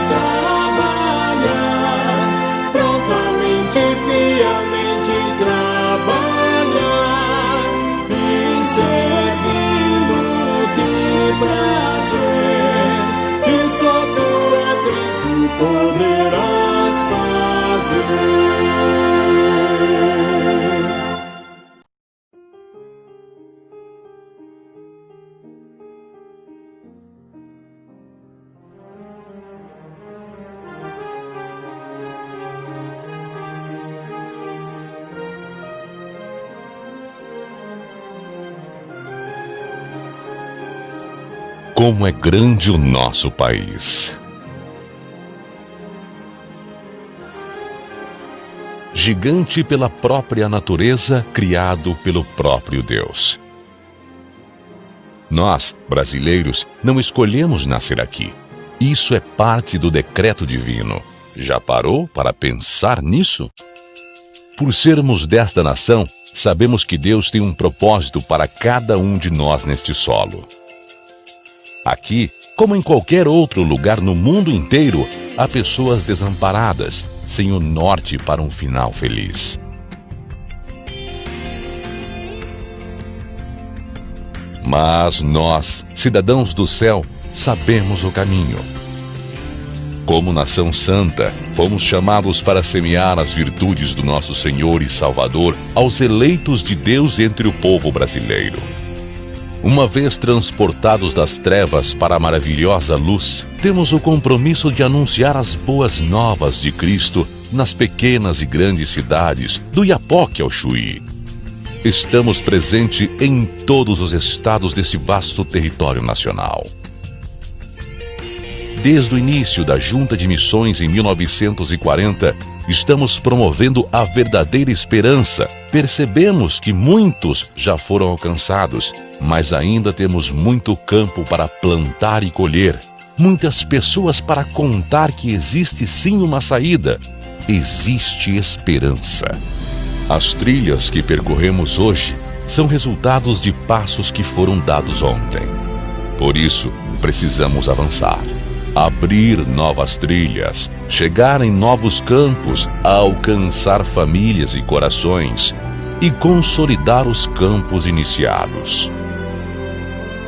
trabalhar, prontamente, fielmente trabalhar, em servindo de prazer, e só tu, ó crente, poderás fazer. Como é grande o nosso país. Gigante pela própria natureza, criado pelo próprio Deus. Nós, brasileiros, não escolhemos nascer aqui. Isso é parte do decreto divino. Já parou para pensar nisso? Por sermos desta nação, sabemos que Deus tem um propósito para cada um de nós neste solo. Aqui, como em qualquer outro lugar no mundo inteiro, há pessoas desamparadas, sem o norte para um final feliz. Mas nós, cidadãos do céu, sabemos o caminho. Como nação santa, fomos chamados para semear as virtudes do nosso Senhor e Salvador aos eleitos de Deus entre o povo brasileiro. Uma vez transportados das trevas para a maravilhosa luz, temos o compromisso de anunciar as boas novas de Cristo nas pequenas e grandes cidades, do Iapoque ao Chuí. Estamos presentes em todos os estados desse vasto território nacional. Desde o início da Junta de Missões em 1940, estamos promovendo a verdadeira esperança. Percebemos que muitos já foram alcançados, mas ainda temos muito campo para plantar e colher. Muitas pessoas para contar que existe sim uma saída. Existe esperança. As trilhas que percorremos hoje são resultados de passos que foram dados ontem. Por isso, precisamos avançar. Abrir novas trilhas, chegar em novos campos, alcançar famílias e corações e consolidar os campos iniciados.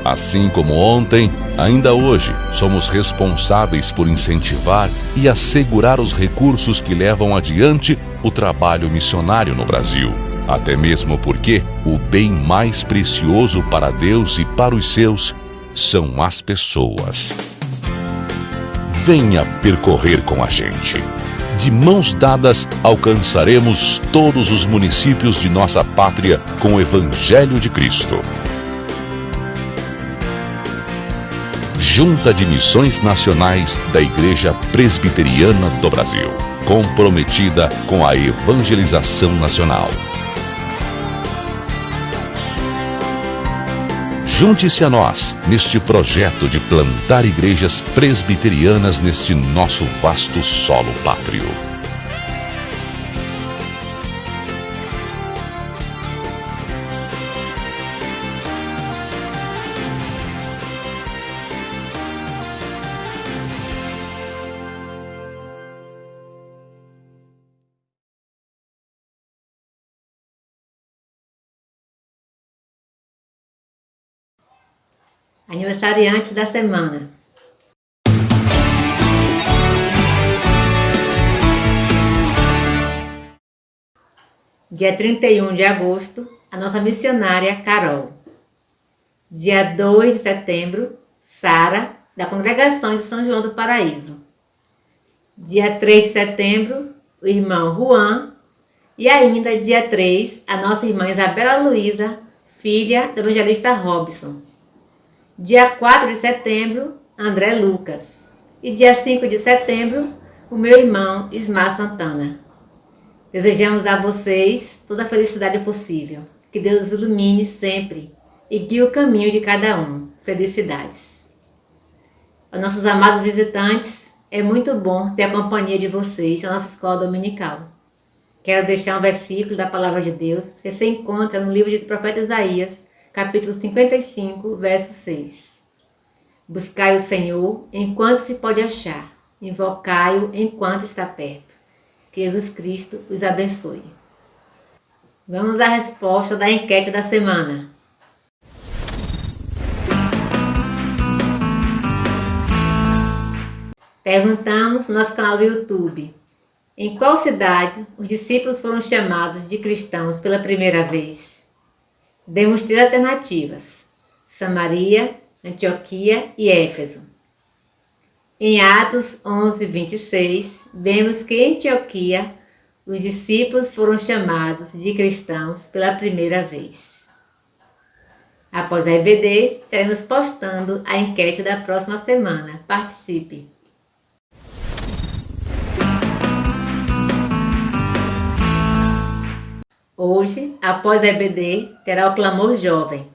Assim como ontem, ainda hoje, somos responsáveis por incentivar e assegurar os recursos que levam adiante o trabalho missionário no Brasil. Até mesmo porque o bem mais precioso para Deus e para os seus são as pessoas. Venha percorrer com a gente. De mãos dadas, alcançaremos todos os municípios de nossa pátria com o Evangelho de Cristo. Junta de Missões Nacionais da Igreja Presbiteriana do Brasil, comprometida com a evangelização nacional. Junte-se a nós neste projeto de plantar igrejas presbiterianas neste nosso vasto solo pátrio. Aniversariante da semana. Dia 31 de agosto, a nossa missionária Carol. Dia 2 de setembro, Sara, da Congregação de São João do Paraíso. Dia 3 de setembro, o irmão Juan. E ainda dia 3, a nossa irmã Isabela Luísa, filha do evangelista Robson. Dia 4 de setembro, André Lucas. E dia 5 de setembro, o meu irmão Ismar Santana. Desejamos a vocês toda a felicidade possível. Que Deus ilumine sempre e guie o caminho de cada um. Felicidades. Aos nossos amados visitantes, é muito bom ter a companhia de vocês na nossa escola dominical. Quero deixar um versículo da Palavra de Deus que se encontra no livro do profeta Isaías, capítulo 55, verso 6. Buscai o Senhor enquanto se pode achar, invocai-o enquanto está perto. Que Jesus Cristo os abençoe. Vamos à resposta da enquete da semana. Perguntamos no nosso canal do YouTube: em qual cidade os discípulos foram chamados de cristãos pela primeira vez? Demos 3 alternativas: Samaria, Antioquia e Éfeso. Em Atos 11, 26, vemos que em Antioquia os discípulos foram chamados de cristãos pela primeira vez. Após a EBD, estaremos postando a enquete da próxima semana. Participe! Hoje, após a EBD, terá o Clamor Jovem.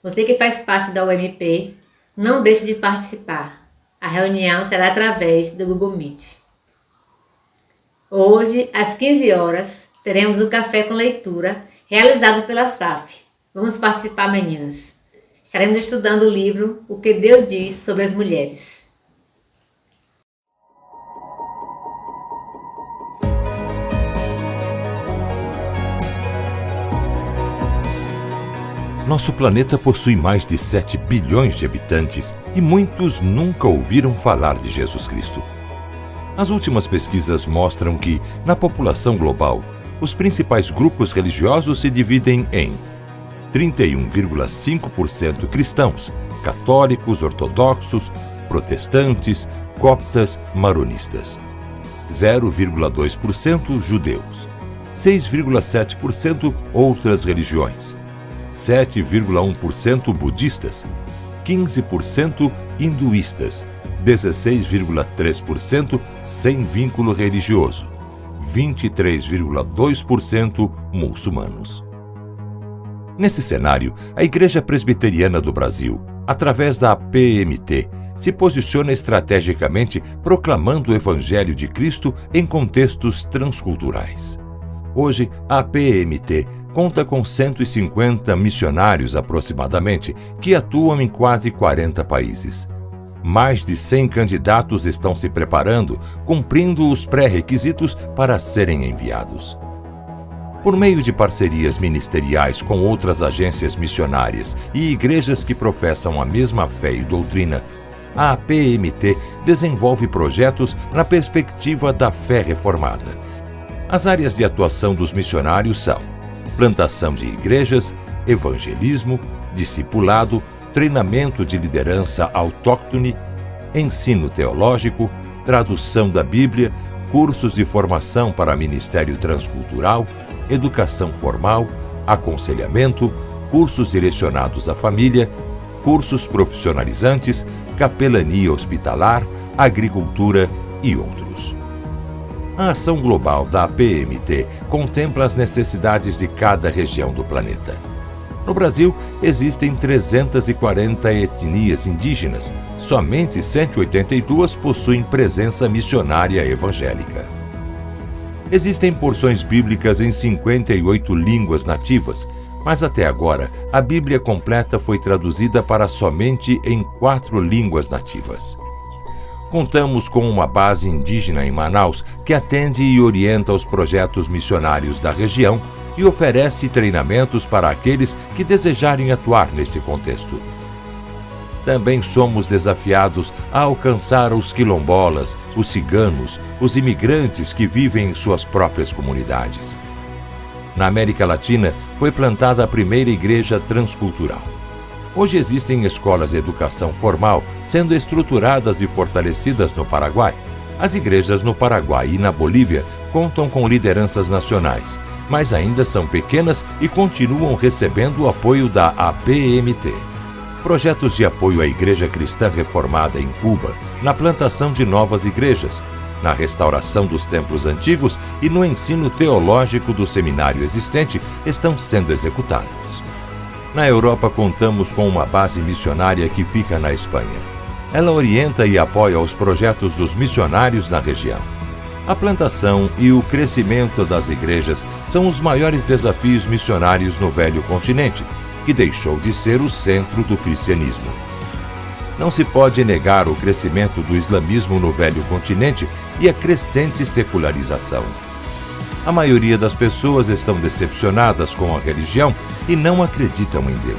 Você que faz parte da UMP, não deixe de participar. A reunião será através do Google Meet. Hoje, às 15 horas, teremos o Café com Leitura, realizado pela SAF. Vamos participar, meninas. Estaremos estudando o livro O que Deus diz sobre as mulheres. Nosso planeta possui mais de 7 bilhões de habitantes e muitos nunca ouviram falar de Jesus Cristo. As últimas pesquisas mostram que, na população global, os principais grupos religiosos se dividem em 31,5% cristãos, católicos, ortodoxos, protestantes, coptas, maronistas, 0,2% judeus, 6,7% outras religiões, 7,1% budistas, 15% hinduístas, 16,3% sem vínculo religioso, 23,2% muçulmanos. Nesse cenário, a Igreja Presbiteriana do Brasil, através da PMT, se posiciona estrategicamente proclamando o Evangelho de Cristo em contextos transculturais. Hoje, a PMT conta com 150 missionários aproximadamente, que atuam em quase 40 países. Mais de 100 candidatos estão se preparando, cumprindo os pré-requisitos para serem enviados. Por meio de parcerias ministeriais com outras agências missionárias e igrejas que professam a mesma fé e doutrina, a APMT desenvolve projetos na perspectiva da fé reformada. As áreas de atuação dos missionários são plantação de igrejas, evangelismo, discipulado, treinamento de liderança autóctone, ensino teológico, tradução da Bíblia, cursos de formação para ministério transcultural, educação formal, aconselhamento, cursos direcionados à família, cursos profissionalizantes, capelania hospitalar, agricultura e outros. A ação global da APMT contempla as necessidades de cada região do planeta. No Brasil, existem 340 etnias indígenas, somente 182 possuem presença missionária evangélica. Existem porções bíblicas em 58 línguas nativas, mas até agora a Bíblia completa foi traduzida para somente em 4 línguas nativas. Contamos com uma base indígena em Manaus que atende e orienta os projetos missionários da região e oferece treinamentos para aqueles que desejarem atuar nesse contexto. Também somos desafiados a alcançar os quilombolas, os ciganos, os imigrantes que vivem em suas próprias comunidades. Na América Latina, foi plantada a primeira igreja transcultural. Hoje existem escolas de educação formal sendo estruturadas e fortalecidas no Paraguai. As igrejas no Paraguai e na Bolívia contam com lideranças nacionais, mas ainda são pequenas e continuam recebendo o apoio da APMT. Projetos de apoio à Igreja Cristã Reformada em Cuba, na plantação de novas igrejas, na restauração dos templos antigos e no ensino teológico do seminário existente estão sendo executados. Na Europa contamos com uma base missionária que fica na Espanha. Ela orienta e apoia os projetos dos missionários na região. A plantação e o crescimento das igrejas são os maiores desafios missionários no velho continente, que deixou de ser o centro do cristianismo. Não se pode negar o crescimento do islamismo no velho continente e a crescente secularização. A maioria das pessoas estão decepcionadas com a religião e não acreditam em Deus.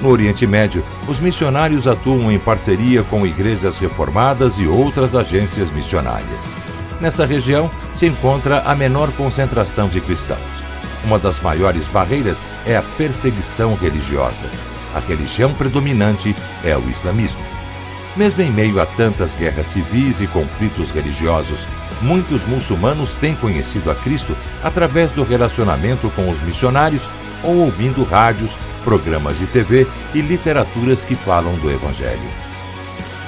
No Oriente Médio, os missionários atuam em parceria com igrejas reformadas e outras agências missionárias. Nessa região se encontra a menor concentração de cristãos. Uma das maiores barreiras é a perseguição religiosa. A religião predominante é o islamismo. Mesmo em meio a tantas guerras civis e conflitos religiosos, muitos muçulmanos têm conhecido a Cristo através do relacionamento com os missionários ou ouvindo rádios, programas de TV e literaturas que falam do Evangelho.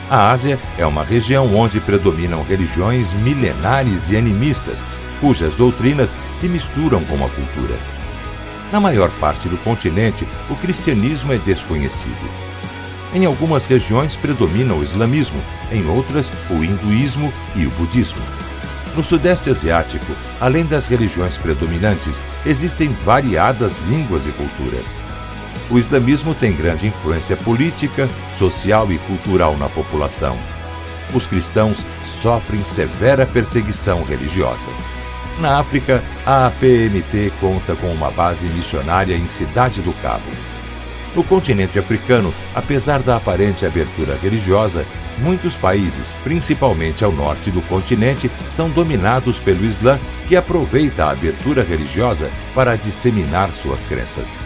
A Ásia é uma região onde predominam religiões milenares e animistas, cujas doutrinas se misturam com a cultura. Na maior parte do continente, o cristianismo é desconhecido. Em algumas regiões predomina o islamismo, em outras, o hinduísmo e o budismo. No Sudeste Asiático, além das religiões predominantes, existem variadas línguas e culturas. O islamismo tem grande influência política, social e cultural na população. Os cristãos sofrem severa perseguição religiosa. Na África, a APMT conta com uma base missionária em Cidade do Cabo. No continente africano, apesar da aparente abertura religiosa, muitos países, principalmente ao norte do continente, são dominados pelo Islã, que aproveita a abertura religiosa para disseminar suas crenças.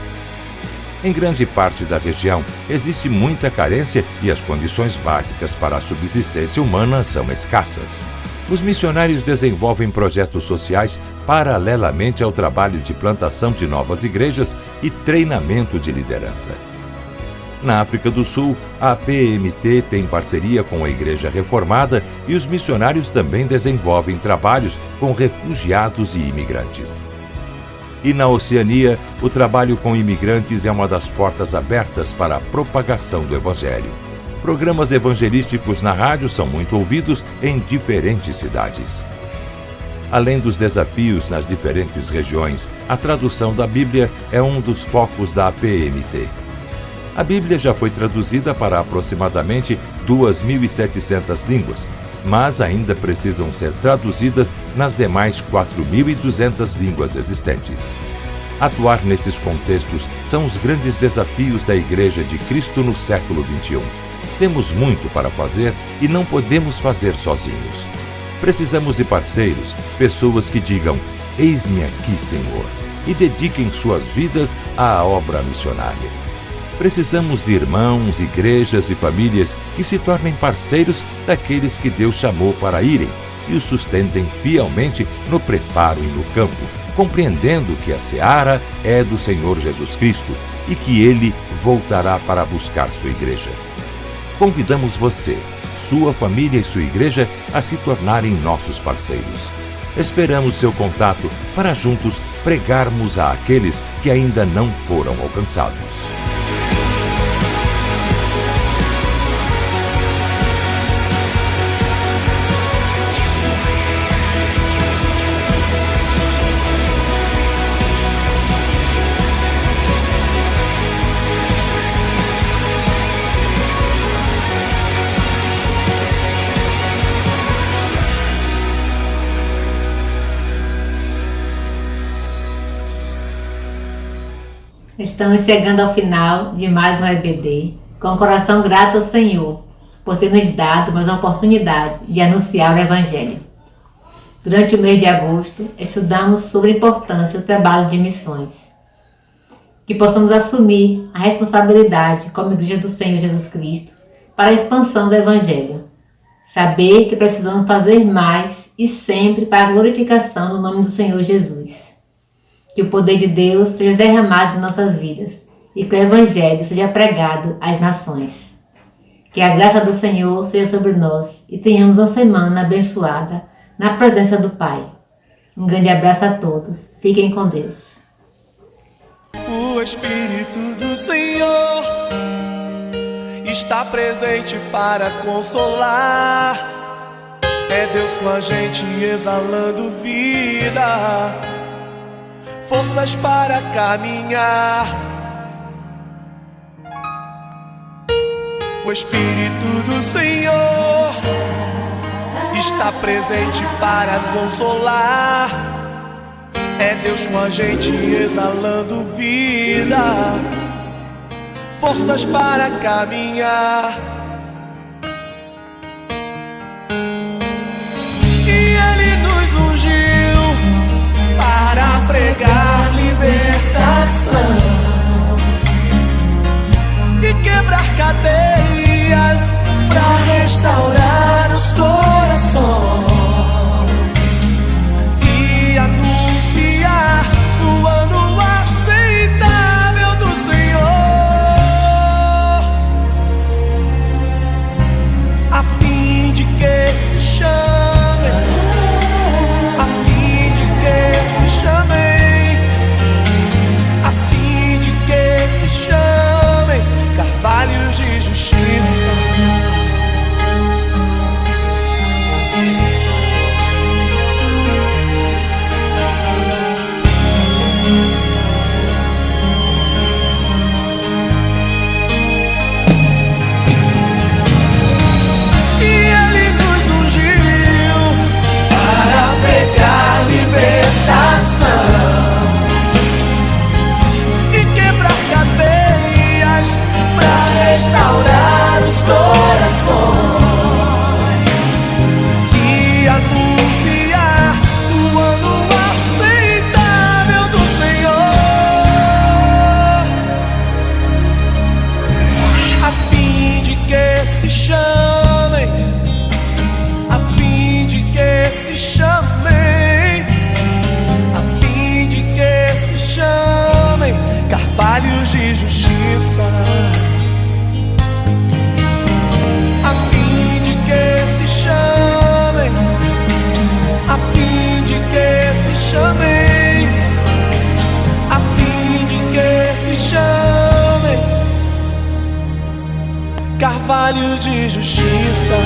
Em grande parte da região, existe muita carência e as condições básicas para a subsistência humana são escassas. Os missionários desenvolvem projetos sociais paralelamente ao trabalho de plantação de novas igrejas e treinamento de liderança. Na África do Sul, a APMT tem parceria com a Igreja Reformada e os missionários também desenvolvem trabalhos com refugiados e imigrantes. E na Oceania, o trabalho com imigrantes é uma das portas abertas para a propagação do Evangelho. Programas evangelísticos na rádio são muito ouvidos em diferentes cidades. Além dos desafios nas diferentes regiões, a tradução da Bíblia é um dos focos da APMT. A Bíblia já foi traduzida para aproximadamente 2.700 línguas mas ainda precisam ser traduzidas nas demais 4.200 línguas existentes. Atuar nesses contextos são os grandes desafios da Igreja de Cristo no século XXI. Temos muito para fazer e não podemos fazer sozinhos. Precisamos de parceiros, pessoas que digam: eis-me aqui, Senhor, e dediquem suas vidas à obra missionária. Precisamos de irmãos, igrejas e famílias que se tornem parceiros daqueles que Deus chamou para irem e os sustentem fielmente no preparo e no campo, compreendendo que a seara é do Senhor Jesus Cristo e que Ele voltará para buscar sua igreja. Convidamos você, sua família e sua igreja a se tornarem nossos parceiros. Esperamos seu contato para juntos pregarmos a aqueles que ainda não foram alcançados. Estamos chegando ao final de mais um EBD, com o coração grato ao Senhor, por ter nos dado mais uma oportunidade de anunciar o Evangelho. Durante o mês de agosto, estudamos sobre a importância do trabalho de missões. Que possamos assumir a responsabilidade como Igreja do Senhor Jesus Cristo para a expansão do Evangelho. Saber que precisamos fazer mais e sempre para a glorificação do nome do Senhor Jesus. Que o poder de Deus seja derramado em nossas vidas e que o Evangelho seja pregado às nações. Que a graça do Senhor seja sobre nós e tenhamos uma semana abençoada na presença do Pai. Um grande abraço a todos. Fiquem com Deus. O Espírito do Senhor está presente para consolar. É Deus com a gente exalando vida, forças para caminhar. O Espírito do Senhor está presente para consolar. É Deus com a gente exalando vida, forças para caminhar. E Ele nos ungiu para pregar libertação e quebrar cadeias, para restaurar os corações e anunciar o ano aceitável do Senhor, a fim de que se chame, a fim de que se chamem, a fim de que se chamem carvalhos de justiça. E Ele nos ungiu para pregar libertação e quebrar cadeias, para restaurar os corações e anunciar o ano aceitável do Senhor, a fim de que se chamem, a fim de que se chamem, a fim de que se chamem carvalhos de justiça, a fim de que se chamem, a fim de que se chamem, a fim de que se chamem carvalhos de justiça.